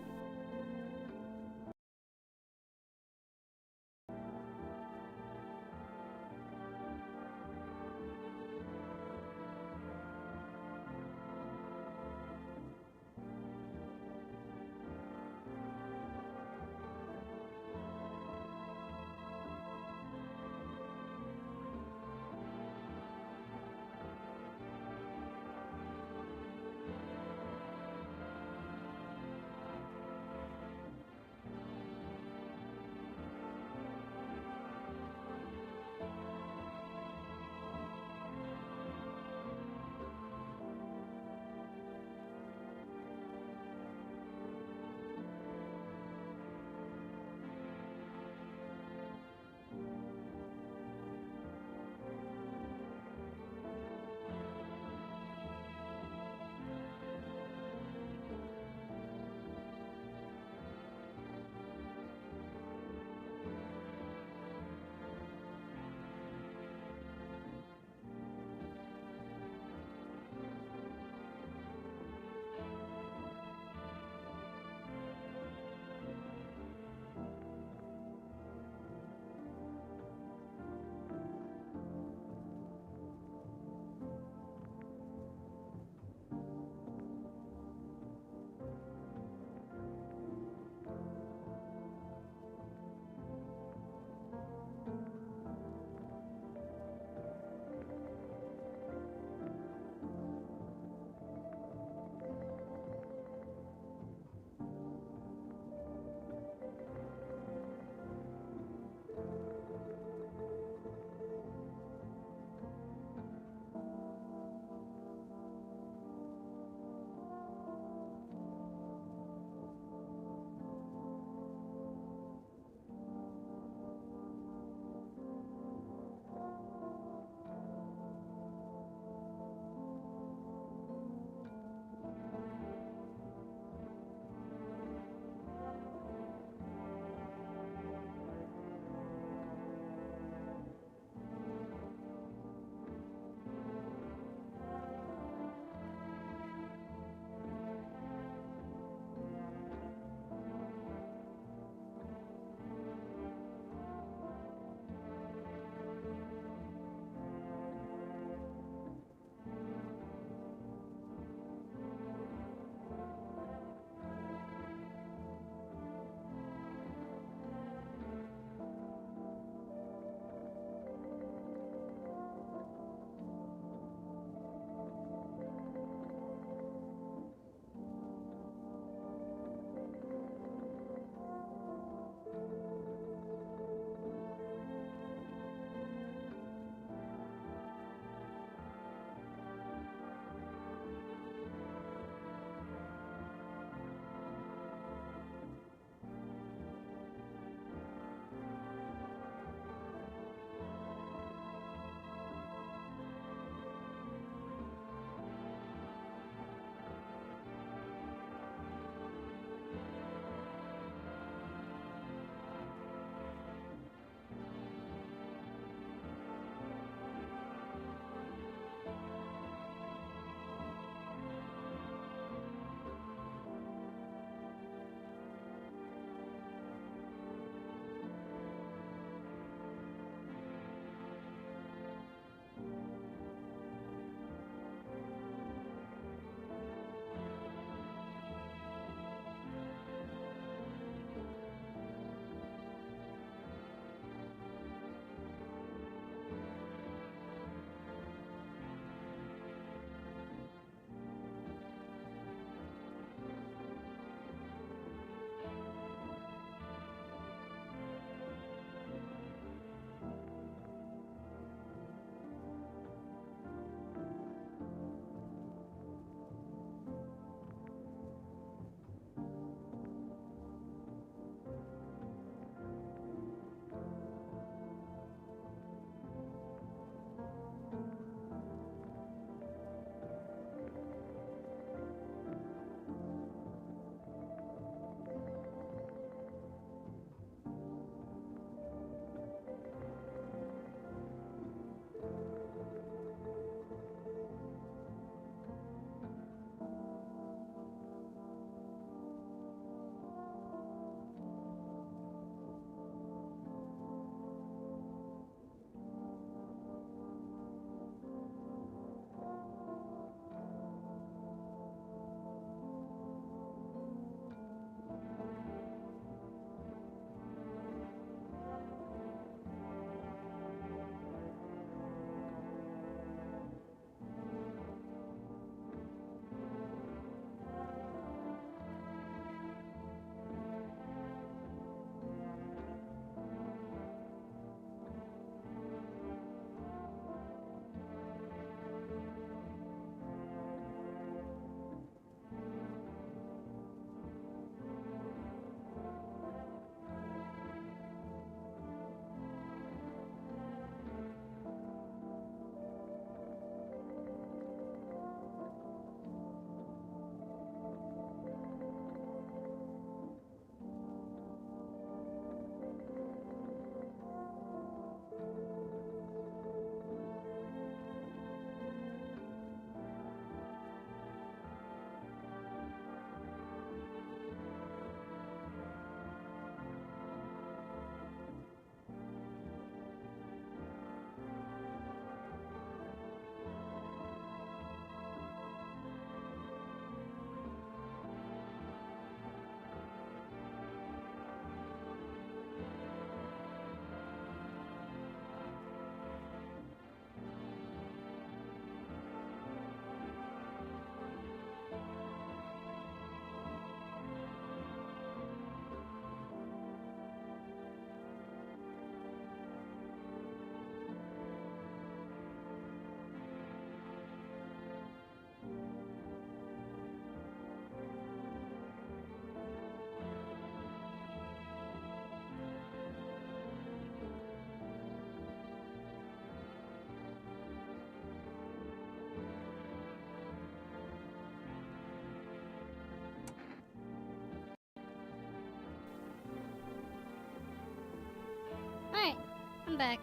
Speaker 1: back.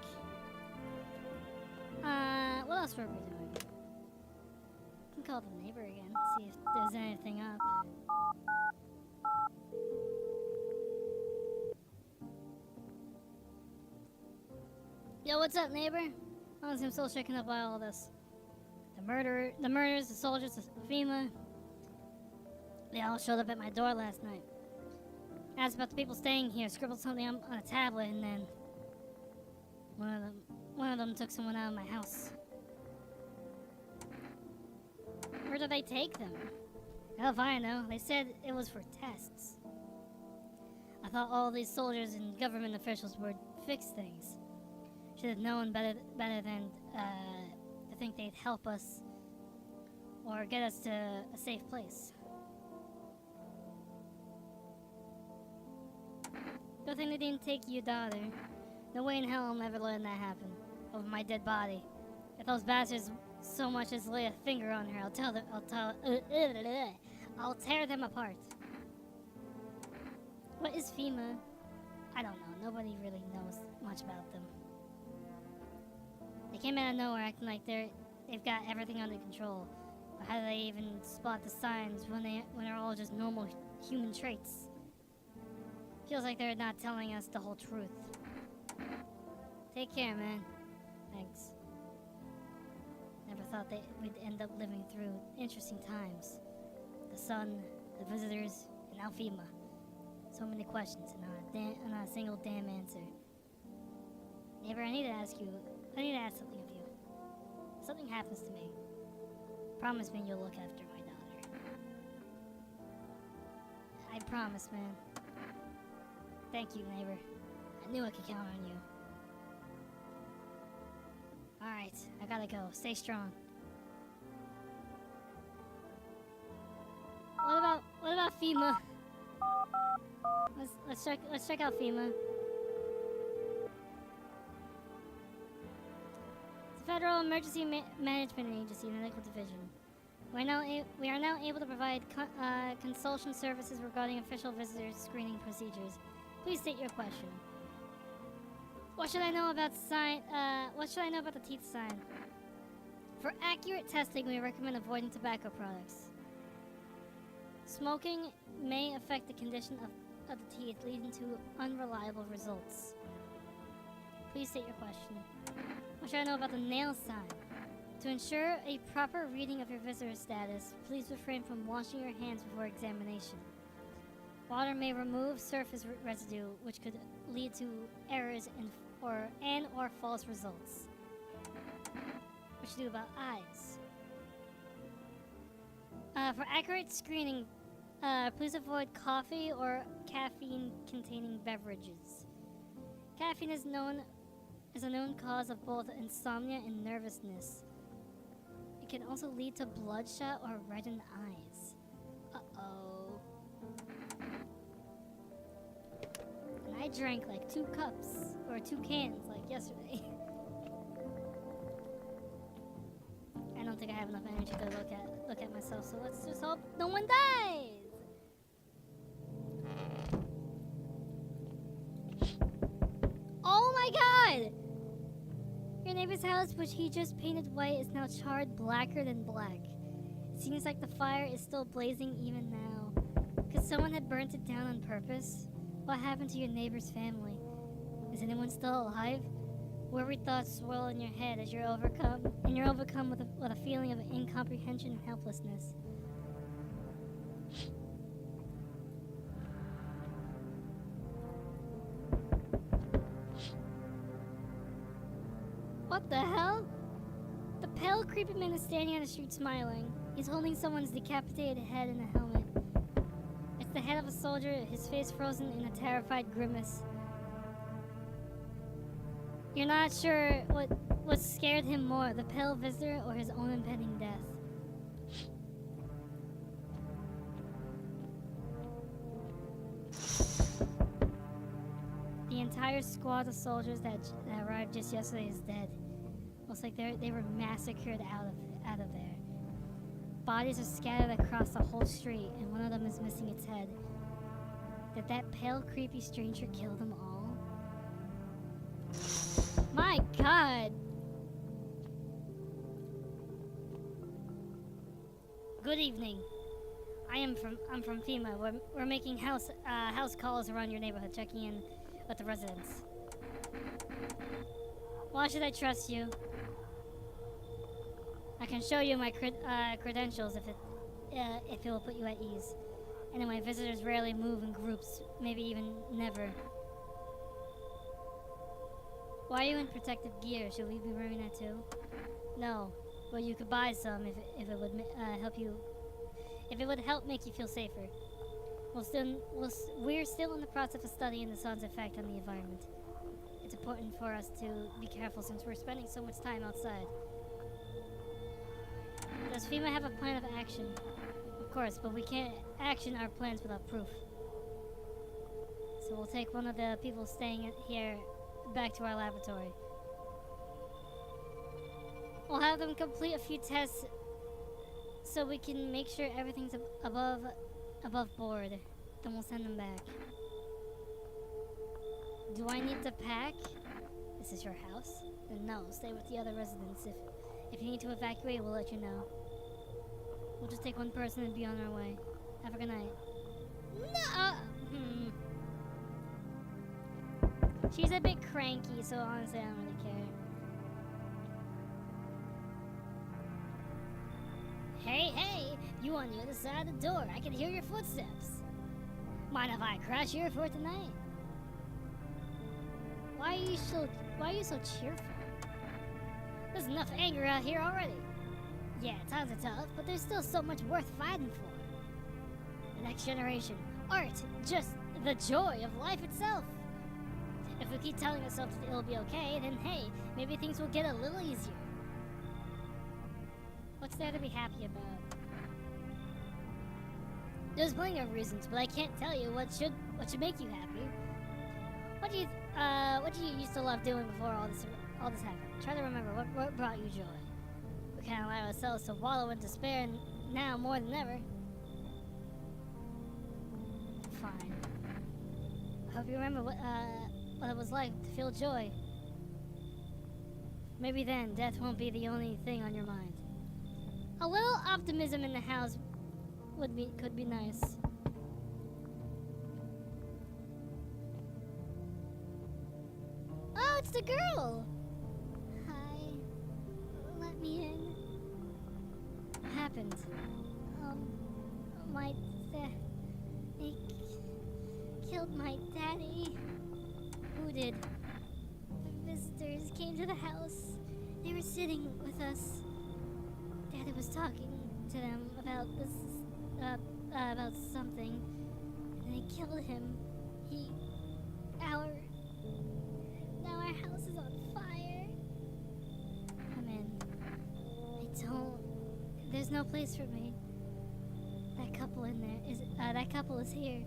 Speaker 1: What else were we doing? Can call the neighbor again, see if there's anything up. Yo, what's up, neighbor? Honestly, I'm still shaken up by all this. The murders, the soldiers, the FEMA. They all showed up at my door last night. Asked about the people staying here, scribbled something on a tablet, and then one of them took someone out of my house. Where did they take them? Hell if I know. They said it was for tests. I thought all these soldiers and government officials would fix things. Should have known better than to think they'd help us or get us to a safe place. Good thing they didn't take your daughter. No way in hell I'm ever letting that happen. Over my dead body. If those bastards so much as lay a finger on her, I'll tear them apart. What is FEMA? I don't know. Nobody really knows much about them. They came out of nowhere acting like they've got everything under control. But how do they even spot the signs when they're all just normal human traits? Feels like they're not telling us the whole truth. Take care, man. Thanks. Never thought we'd end up living through interesting times. The sun, the visitors, and now FEMA. So many questions and not a single damn answer. Neighbor, I need to ask something of you. If something happens to me, promise me you'll look after my daughter. I promise, man. Thank you, neighbor. I knew I could count on you. Alright, I gotta go. Stay strong. What about FEMA? Let's check out FEMA. It's a Federal Emergency Management Agency, Medical Division. We are now able to provide consultation services regarding official visitor screening procedures. Please state your question. What should I know about the teeth sign? For accurate testing, we recommend avoiding tobacco products. Smoking may affect the condition of the teeth, leading to unreliable results. Please state your question. What should I know about the nail sign? To ensure a proper reading of your visitor status, please refrain from washing your hands before examination. Water may remove surface residue, which could lead to errors or false results. What should you do about eyes? For accurate screening, please avoid coffee or caffeine-containing beverages. Caffeine is a known cause of both insomnia and nervousness. It can also lead to bloodshot or reddened eyes. Uh-oh. And I drank like 2 cups, or 2 cans, like yesterday. I don't think I have enough energy to look at myself, so let's just hope no one dies! Oh my god! Your neighbor's house, which he just painted white, is now charred blacker than black. It seems like the fire is still blazing even now. Could someone have burnt it down on purpose? What happened to your neighbor's family? Is anyone still alive? Worried thoughts swirl in your head as you're overcome with a feeling of incomprehension and helplessness. What the hell? The pale, creepy man is standing on the street smiling. He's holding someone's decapitated head in a helmet. It's the head of a soldier, his face frozen in a terrified grimace. You're not sure what scared him more, the pale visitor or his own impending death. The entire squad of soldiers that arrived just yesterday is dead. Looks like they were massacred out of there. Bodies are scattered across the whole street, and one of them is missing its head. Did that pale, creepy stranger kill them all? My god. Good evening. I'm from FEMA. We're making house calls around your neighborhood, checking in with the residents. Why should I trust you? I can show you my credentials if it will put you at ease. Anyway, visitors rarely move in groups, maybe even never. Why are you in protective gear? Should we be wearing that too? No, but you could buy some if it would help you. If it would help make you feel safer. We're still in the process of studying the sun's effect on the environment. It's important for us to be careful since we're spending so much time outside. Does FEMA have a plan of action? Of course, but we can't action our plans without proof. So we'll take one of the people staying here back to our laboratory. We'll have them complete a few tests so we can make sure everything's above board. Then we'll send them back. Do I need to pack? This is your house? Then no, stay with the other residents. If you need to evacuate, we'll let you know. We'll just take one person and be on our way. Have a good night. No! She's a bit cranky, so honestly I don't really care. Hey! You on the other side of the door. I can hear your footsteps. Mind if I crash here for tonight? Why are you so cheerful? There's enough anger out here already. Yeah, times are tough, but there's still so much worth fighting for. The next generation. Art. Just the joy of life itself. If we keep telling ourselves that it'll be okay, then hey, maybe things will get a little easier. What's there to be happy about? There's plenty of reasons, but I can't tell you what should make you happy. What do you used to love doing before all this happened? Try to remember what brought you joy. We can't allow ourselves to wallow in despair now more than ever. Fine. I hope you remember what it was like to feel joy. Maybe then death won't be the only thing on your mind. A little optimism in the house could be nice. Oh, it's the girl! Hi. Let me in. What happened? They killed my daddy. Who did? The visitors came to the house. They were sitting with us. Daddy was talking to them about this, about something. And they killed him. Now our house is on fire. Come in. There's no place for me. That couple in there that couple is here.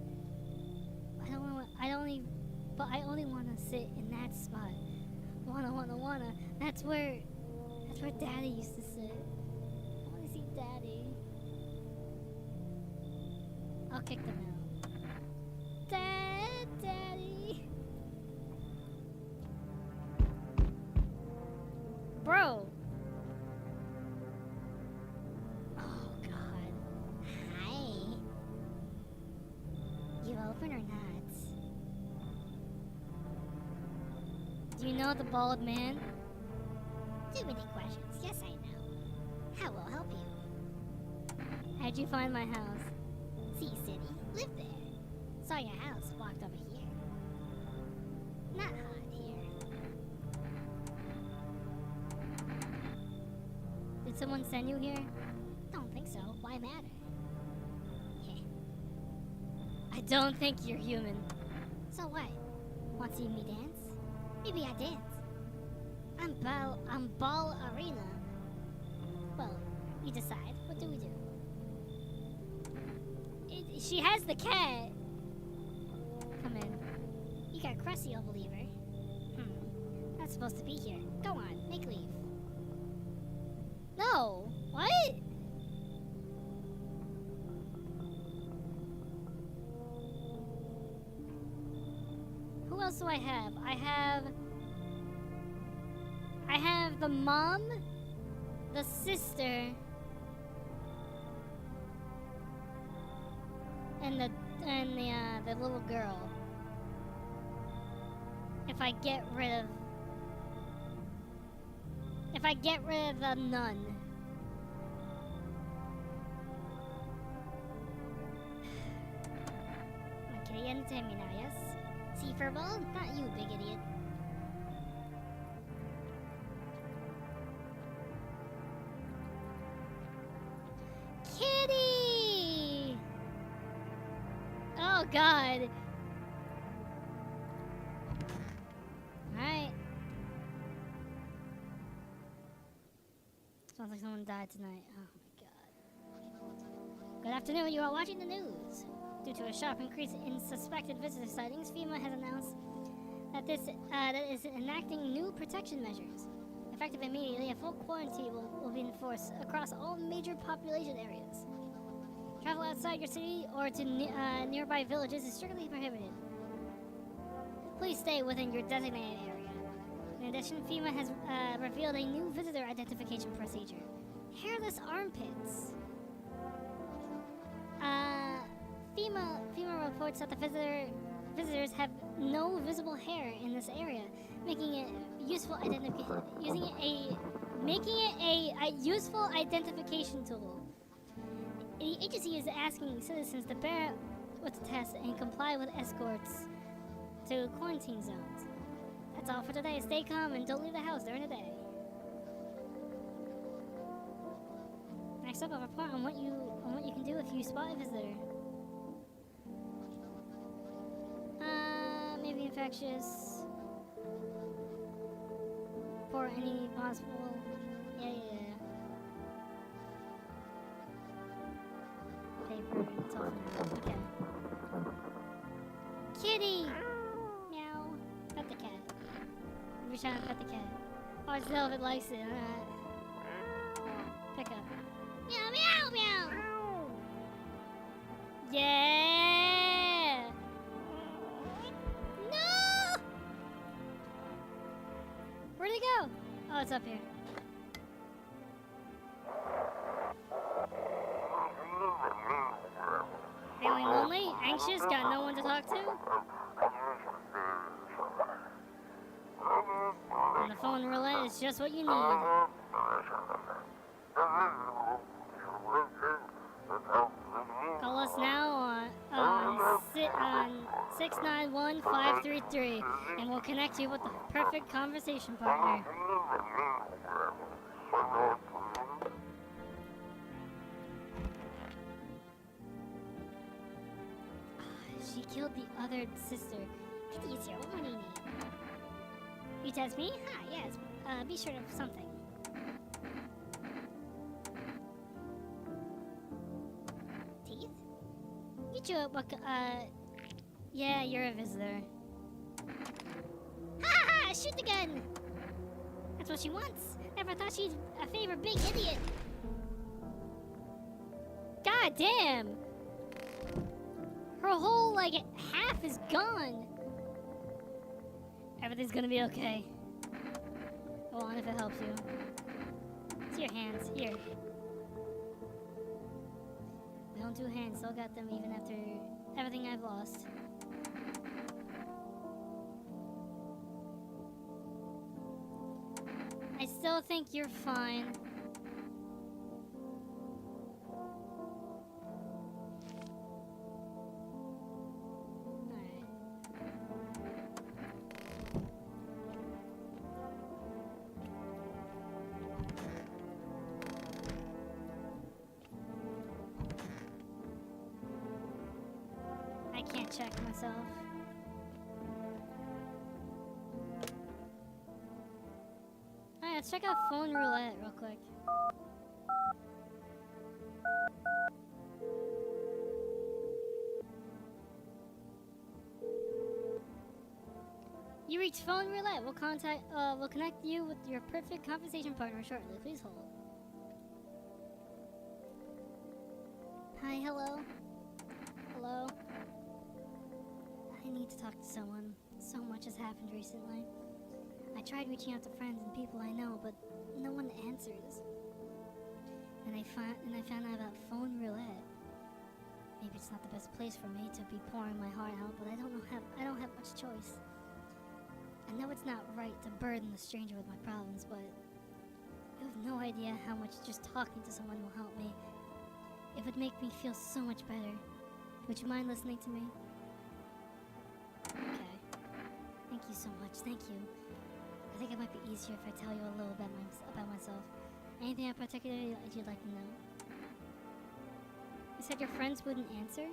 Speaker 1: I only want to sit in that spot. Wanna. That's where Daddy used to sit. I want to see Daddy. I'll kick them out. Daddy. Bro. Oh God. Hi. You open or not? Do you know the bald man? Too many questions. Yes, I know. How will I help you? How'd you find my house? Sea City. Lived there. Saw your house. Walked over here. Not hot here. Did someone send you here? Don't think so. Why matter? Yeah. I don't think you're human. So what? Want to see me dance? Maybe I dance. I'm Ball Arena. Well, you decide. What do we do? She has the cat. Come in. You got crusty, old believer. Not supposed to be here. Go on, make leave. No. What? Who else do I have? I have I have the mom, the sister, and the little girl. If I get rid of the nun. Okay, you understand me now, yes? See, Furball? Not you, big idiot. Kitty! Oh, God. Alright. Sounds like someone died tonight. Oh, my God. Good afternoon, you are watching the news. Due to a sharp increase in suspected visitor sightings, FEMA has announced that that is enacting new protection measures. Effective immediately, a full quarantine will be enforced across all major population areas. Travel outside your city or to nearby villages is strictly prohibited. Please stay within your designated area. In addition, FEMA has revealed a new visitor identification procedure. Hairless armpits. FEMA reports that the visitors have no visible hair in this area, making it useful a useful identification tool. The agency is asking citizens to bear with the test and comply with escorts to quarantine zones. That's all for today. Stay calm and don't leave the house during the day. Next up, a report on what you can do if you spot a visitor. Maybe infectious. For any possible. Yeah. Paper. It's all for now. Okay. Kitty. Meow. Pet the cat. We're trying to pet the cat. Oh, I still if it likes it. Pick up. Meow, meow, meow. Yeah. No. Where'd it go? Oh, it's up here. Feeling lonely? Anxious? Got no one to talk to? And the phone roulette is just what you need. Call us now on 691-533 and we'll connect you with the perfect conversation partner. She killed the other sister. Kitty is here. What more do you need? You test me? Hi, yes. Be sure of something. Teeth? You chew up what, yeah, you're a visitor. Ha ha! Shoot the gun! That's what she wants. Never thought she'd favor big idiot. God damn! Her whole, half is gone. Everything's gonna be okay. Go on if it helps you. It's your hands. Here. My own two hands still got them even after everything I've lost. I still think you're fine. I can't check myself. Alright, let's check out phone roulette real quick. You reached phone roulette. We'll connect you with your perfect conversation partner shortly. Please hold. Hi, hello. Hello. I need to talk to someone. So much has happened recently. I tried reaching out to friends and people I know best place for me to be pouring my heart out, but I don't have much choice. I know it's not right to burden the stranger with my problems, but you have no idea how much just talking to someone will help me. It would make me feel so much better. Would you mind listening to me? Okay. Thank you so much. Thank you. I think it might be easier if I tell you a little bit about myself. Anything in particular you'd like to know? You said your friends wouldn't answer?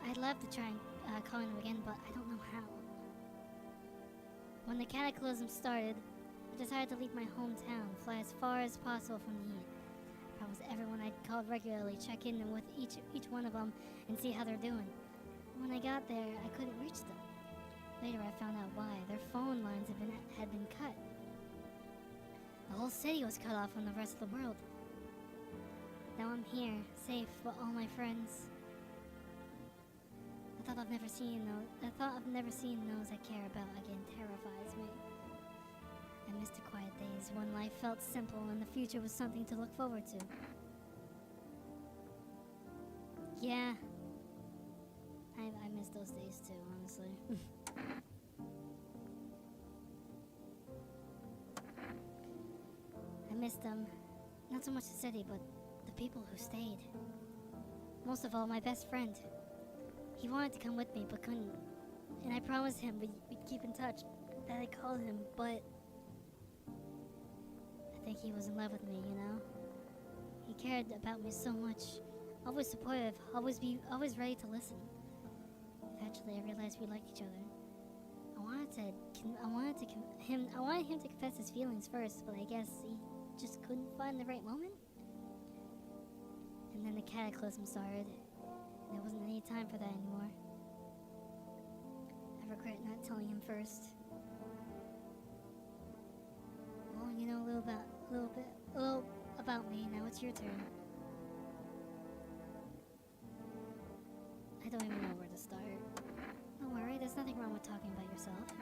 Speaker 1: I'd love to try and calling them again, but I don't know how. When the cataclysm started, I decided to leave my hometown, fly as far as possible from the heat. I promised everyone I'd called regularly, check in with each one of them, and see how they're doing. When I got there, I couldn't reach them. Later, I found out why. Their phone lines had been cut. The whole city was cut off from the rest of the world. Now I'm here, safe with all my friends. The thought of never seeing those I care about again terrifies me. I miss the quiet days when life felt simple and the future was something to look forward to. Yeah, I miss those days too, honestly. I miss them. Not so much the city, but the people who stayed. Most of all, my best friend. He wanted to come with me, but couldn't. And I promised him we'd keep in touch, that I'd call him, but I think he was in love with me, you know? He cared about me so much. Always supportive, always ready to listen. Eventually, I realized we liked each other. I wanted him to confess his feelings first, but I guess he just couldn't find the right moment. And then the cataclysm started, and there wasn't any time for that anymore. I regret not telling him first. Well, you know a little about me. Now it's your turn. I don't even know where to start. Don't worry, there's nothing wrong with talking about yourself.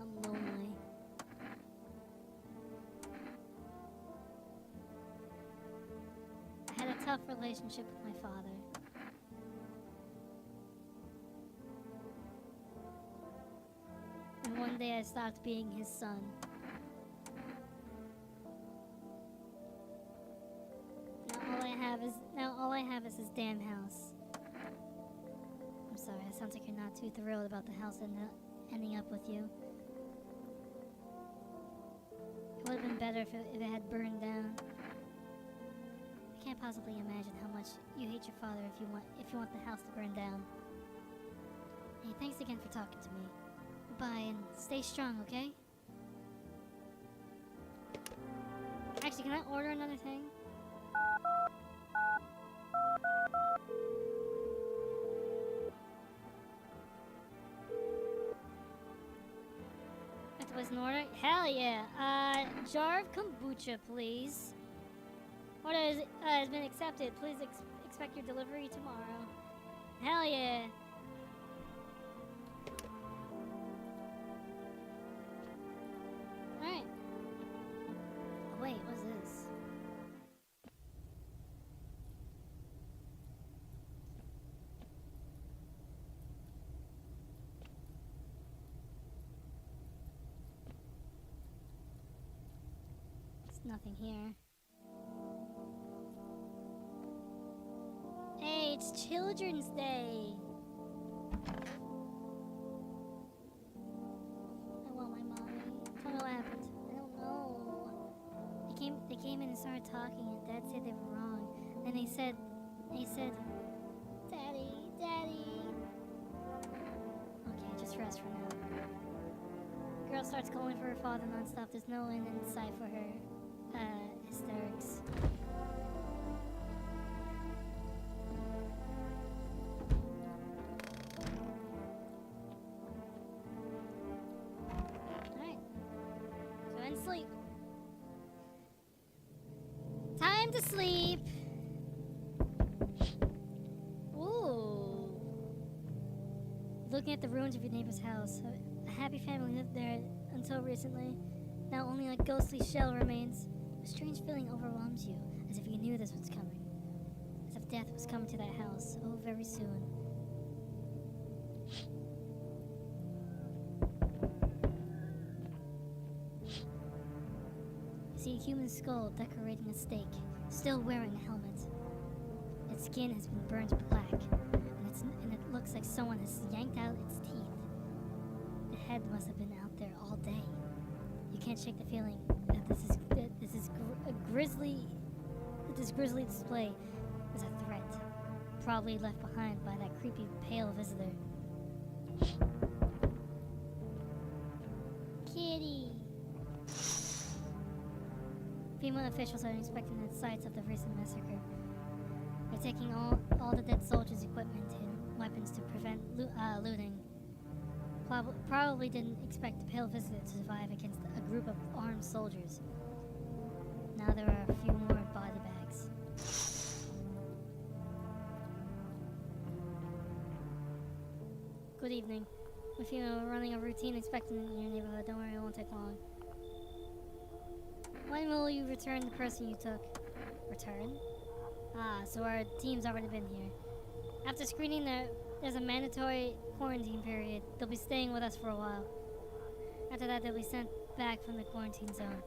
Speaker 1: I'm lonely. I had a tough relationship with my father. And one day I stopped being his son. Now all I have is this damn house. I'm sorry, it sounds like you're not too thrilled about the house ending up with you. It would have been better if it had burned down. I can't possibly imagine how much you hate your father if you want the house to burn down. Hey, thanks again for talking to me. Goodbye, and stay strong, okay? Actually, can I order another thing? That was an order? Hell yeah! Jar of kombucha, please. Order has been accepted. Please expect your delivery tomorrow. Hell yeah! Alright. Oh, wait, what's this? There's nothing here. Hey, it's Children's Day! I want my mommy. Tell me what happened. I don't know. They came in and started talking, and Dad said they were wrong. Then they said, Daddy, Daddy. Okay, just rest for now. Girl starts calling for her father nonstop. There's no end in sight for her hysterics. Alright. Go and sleep. Time to sleep. Ooh. Looking at the ruins of your neighbor's house. A happy family lived there until recently. Now only a ghostly shell remains. A strange feeling overwhelms you, as if you knew this was coming. As if death was coming to that house, oh, very soon. You see a human skull decorating a stake, still wearing a helmet. Its skin has been burnt black, and it looks like someone has yanked out its teeth. The head must have been out there all day. You can't shake the feeling that this grisly display is a threat, probably left behind by that creepy pale visitor. Kitty. Female officials are inspecting the sites of the recent massacre. They're taking all the dead soldiers' equipment and weapons to prevent looting. Probably didn't expect the pale visitor to survive against a group of armed soldiers. Now there are a few more body bags. Good evening. If you're running a routine inspection in your neighborhood, don't worry, it won't take long. When will you return the person you took? Return? Ah, so our team's already been here. After screening, there's a mandatory quarantine period. They'll be staying with us for a while. After that, they'll be sent back from the quarantine zone.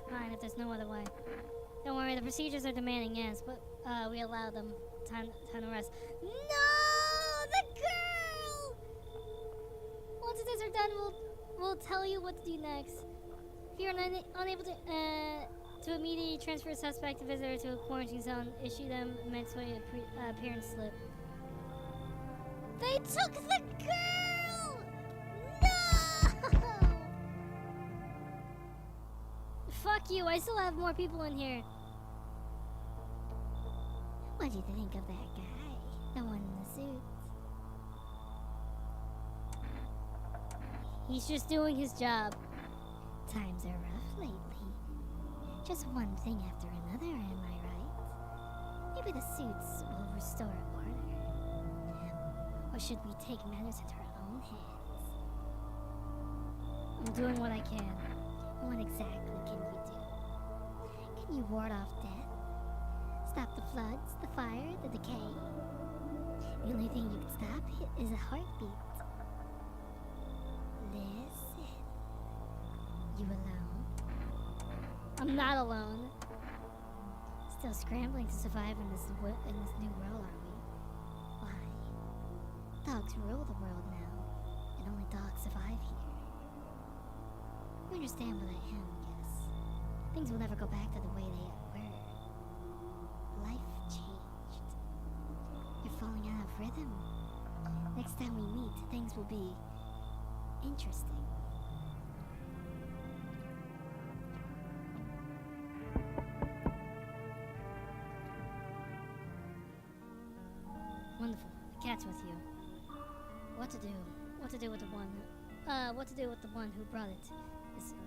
Speaker 1: Fine, if there's no other way. Don't worry, the procedures are demanding, yes, but we allow them time to rest. No! The girl! Once the tests are done, we'll tell you what to do next. If you're unable to immediately transfer a suspect visitor to a quarantine zone, issue them a mandatory appearance slip. They took the girl! No! Fuck you, I still have more people in here. What do you think of that guy? The one in the suit? He's just doing his job. Times are rough lately. Just one thing after another, am I right? Maybe the suits will restore order. Or should we take matters into our own hands? I'm doing what I can. What exactly can you do? Can you ward off death? Stop the floods, the fire, the decay? The only thing you can stop is a heartbeat. Listen. You alone? I'm not alone. Still scrambling to survive in this new world, are we? Why? Dogs rule the world now, and only dogs survive here. You understand what I am, yes. Things will never go back to the way they were. Life changed. You're falling out of rhythm. Next time we meet, things will be interesting. Wonderful. The cat's with you. What to do? What to do with the one? What to do with the one who brought it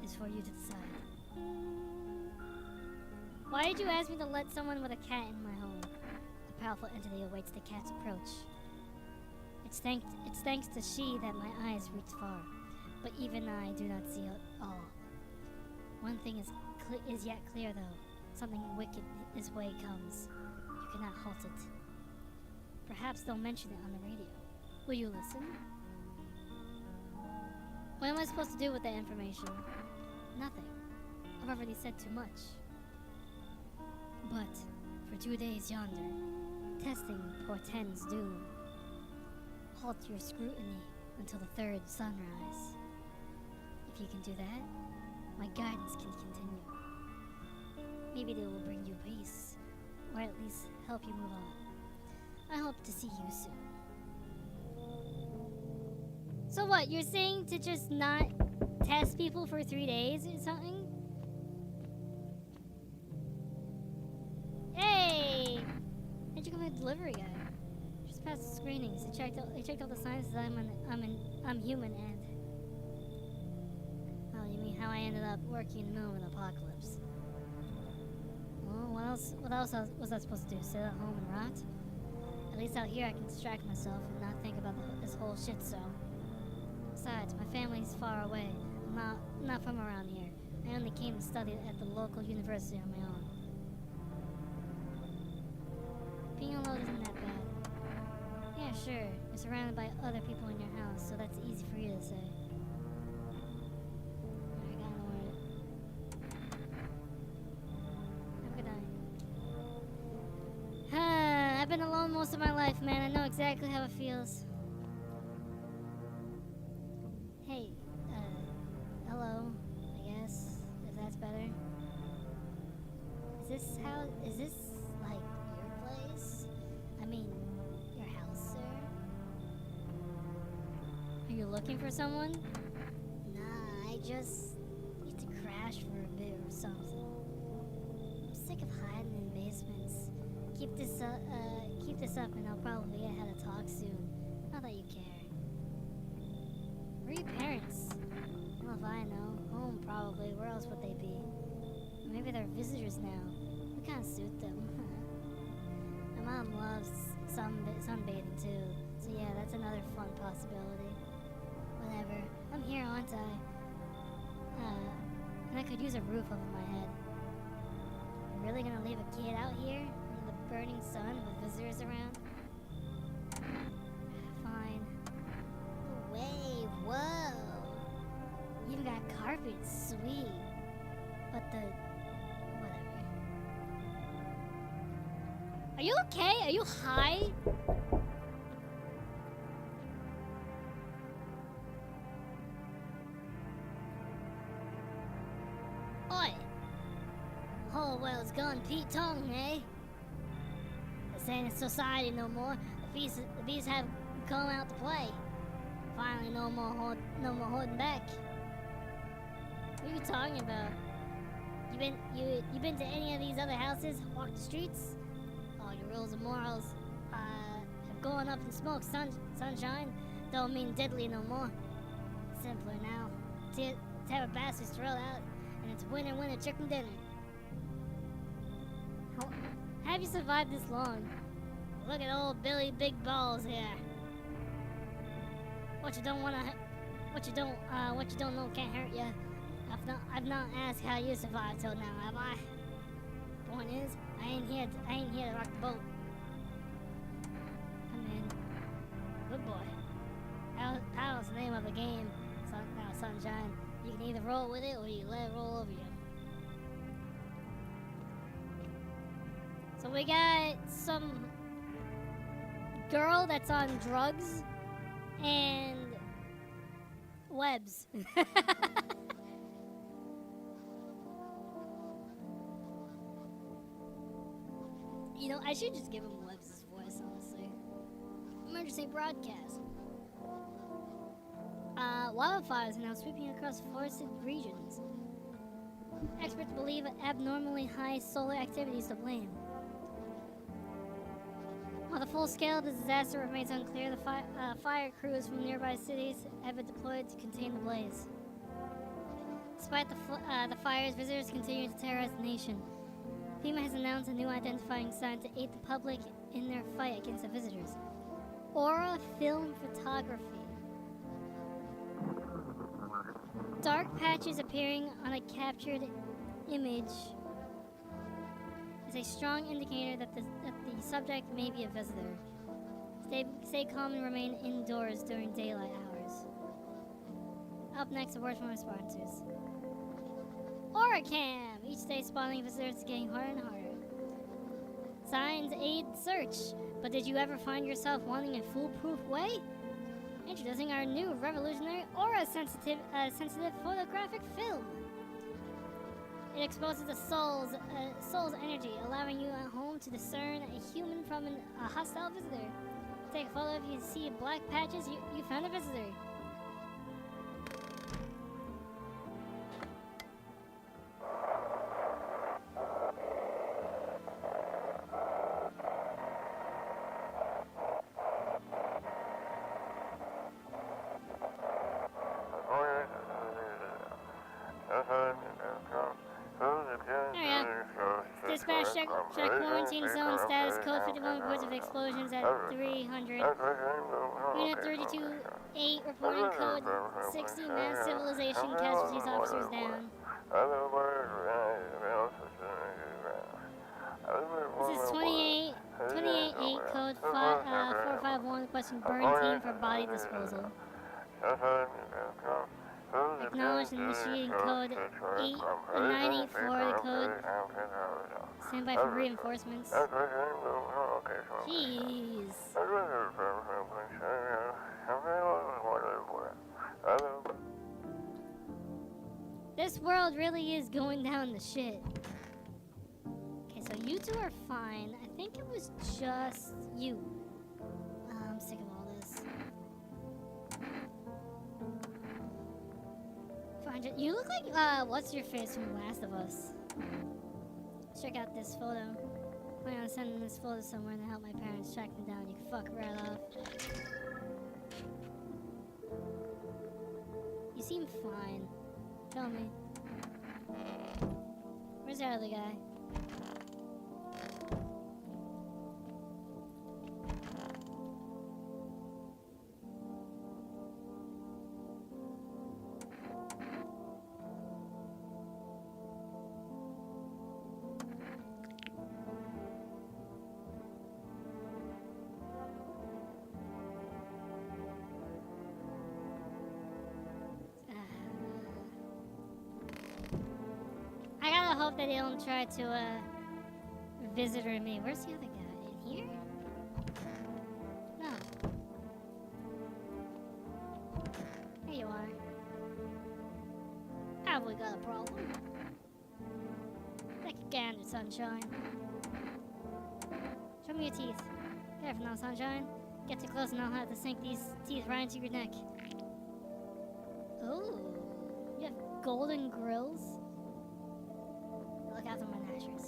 Speaker 1: is for you to decide. Why did you ask me to let someone with a cat in my home? A powerful entity awaits the cat's approach. It's thanks to she that my eyes reach far, but even I do not see it all. One thing is yet clear, though. Something wicked this way comes. You cannot halt it. Perhaps they'll mention it on the radio. Will you listen? What am I supposed to do with that information? Nothing. I've already said too much. But for 2 days yonder, testing portends doom. Halt your scrutiny until the third sunrise. If you can do that, my guidance can continue. Maybe they will bring you peace, or at least help you move on. I hope to see you soon. So what, you're saying to just not test people for 3 days or something? Hey! How'd you come with a delivery guy? Just passed the screenings. They checked all the signs that I'm human and... Oh, you mean how I ended up working in the middle of an apocalypse? Well, what else was I supposed to do? Sit at home and rot? At least out here I can distract myself and not think about this whole shit show. Besides, my family's far away. not from around here. I only came to study at the local university on my own. Being alone isn't that bad. Yeah, sure. You're surrounded by other people in your house, so that's easy for you to say. I got nowhere. Have a good night. I've been alone most of my life, man. I know exactly how it feels. Hey, hello, I guess, if that's better. Is this, like, your place? I mean, your house, sir? Are you looking for someone? Nah, I just need to crash for a bit or something. I'm sick of hiding in basements. Keep this up and I'll probably get how to talk soon. Not that you care. Where are your parents? Well, if I know. Home, probably. Where else would they be? Or maybe they're visitors now. We can't suit them. My mom loves sunbathing too. So yeah, that's another fun possibility. Whatever. I'm here, aren't I? And I could use a roof over my head. Really gonna leave a kid out here in the burning sun with visitors around? Fine. No way, whoa! You even got carpet, sweet. But whatever. Are you okay? Are you high? Oi! Oh, well, it's gone Pete Tong, eh? This ain't a society no more. The bees have come out to play. Finally, no more holding back. What are you talking about? You been to any of these other houses? Walked the streets? All your rules and morals have gone up in smoke. Sunshine don't mean deadly no more. Simpler now. Terror bastards throw out, and it's winner chicken dinner. How have you survived this long? Look at old Billy Big Balls here. What you don't know can't hurt you. I've not asked how you survived till now, have I? Point is, I ain't here to rock the boat. Come in. Good boy. How's the name of the game? Sunshine. You can either roll with it or you let it roll over you. So we got some girl that's on drugs and webs. You know, I should just give him Webs' voice, honestly. Emergency broadcast. Wildfires are now sweeping across forested regions. Experts believe abnormally high solar activity is to blame. While the full scale of the disaster remains unclear, the fire crews from nearby cities have been deployed to contain the blaze. Despite the fires, visitors continue to terrorize the nation. FEMA has announced a new identifying sign to aid the public in their fight against the visitors. Aura Film Photography. Dark patches appearing on a captured image is a strong indicator that the subject may be a visitor. Stay calm and remain indoors during daylight hours. Up next, a word from our sponsors. Oricam! Each day spawning visitors is getting harder and harder. Signs aid search, but did you ever find yourself wanting a foolproof way? Introducing our new revolutionary aura-sensitive photographic film. It exposes the soul's energy, allowing you at home to discern a human from a hostile visitor. Take a photo if you see black patches, you found a visitor. Dispatch, check quarantine zone status. Code 51 reports of explosions at 300. Unit 32-8 reporting code 60 mass civilization casualties officers down. This is 28-8 code 451 requesting burn team for body disposal. Acknowledged and initiating code 984 code. Stand by for reinforcements. Jeez. This world really is going down the shit. Okay, so you two are fine. I think it was just you. I'm sick of all this. 400. You look like, what's your face from Last of Us? Check out this photo. Plan on sending this photo somewhere to help my parents track me down. You can fuck right off. You seem fine. Tell me. Where's that other guy? I gotta hope that they don't try to, visitor me. Where's the other guy? In here? No. There you are. Have we got a problem? Take a gander, Sunshine. Show me your teeth. Careful now, Sunshine. Get too close and I'll have to sink these teeth right into your neck. Ooh. You have golden grills? Look after my nashers.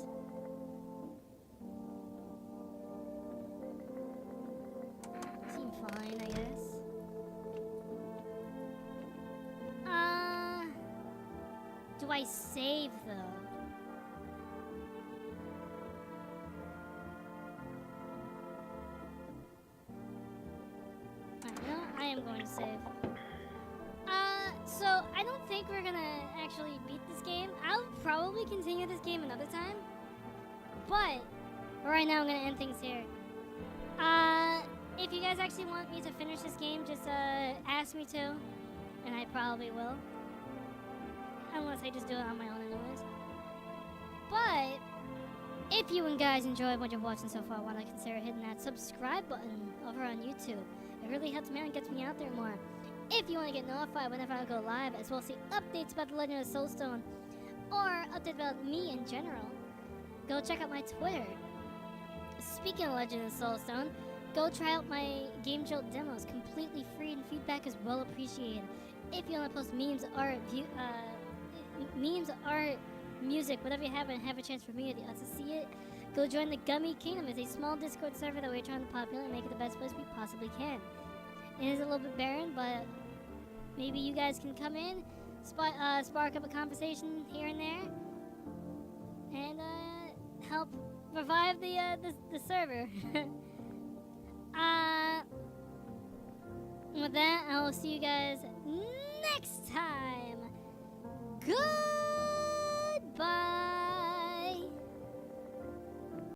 Speaker 1: Seem fine, I guess. Do I save though? Alright, you know, I am going to save. So I don't think we're gonna actually beat this game. I'll probably continue this game another time. But for right now, I'm gonna end things here. If you guys actually want me to finish this game, just ask me to, and I probably will. Unless I just do it on my own anyways. But if you guys enjoyed what you're watching so far, why not consider hitting that subscribe button over on YouTube? It really helps me out and gets me out there more. If you want to get notified whenever I go live, as well as see updates about the Legend of Soulstone, or updates about me in general, go check out my Twitter. Speaking of Legend of Soulstone, go try out my Game Jolt demos, completely free, and feedback is well appreciated. If you want to post memes, art, music, whatever you have, and have a chance for me or the others to see it, go join the Gummy Kingdom. It's a small Discord server that we're trying to populate and make it the best place we possibly can. It is a little bit barren, but maybe you guys can come in, spark up a conversation here and there, and help revive the server. With that, I will see you guys next time. Goodbye.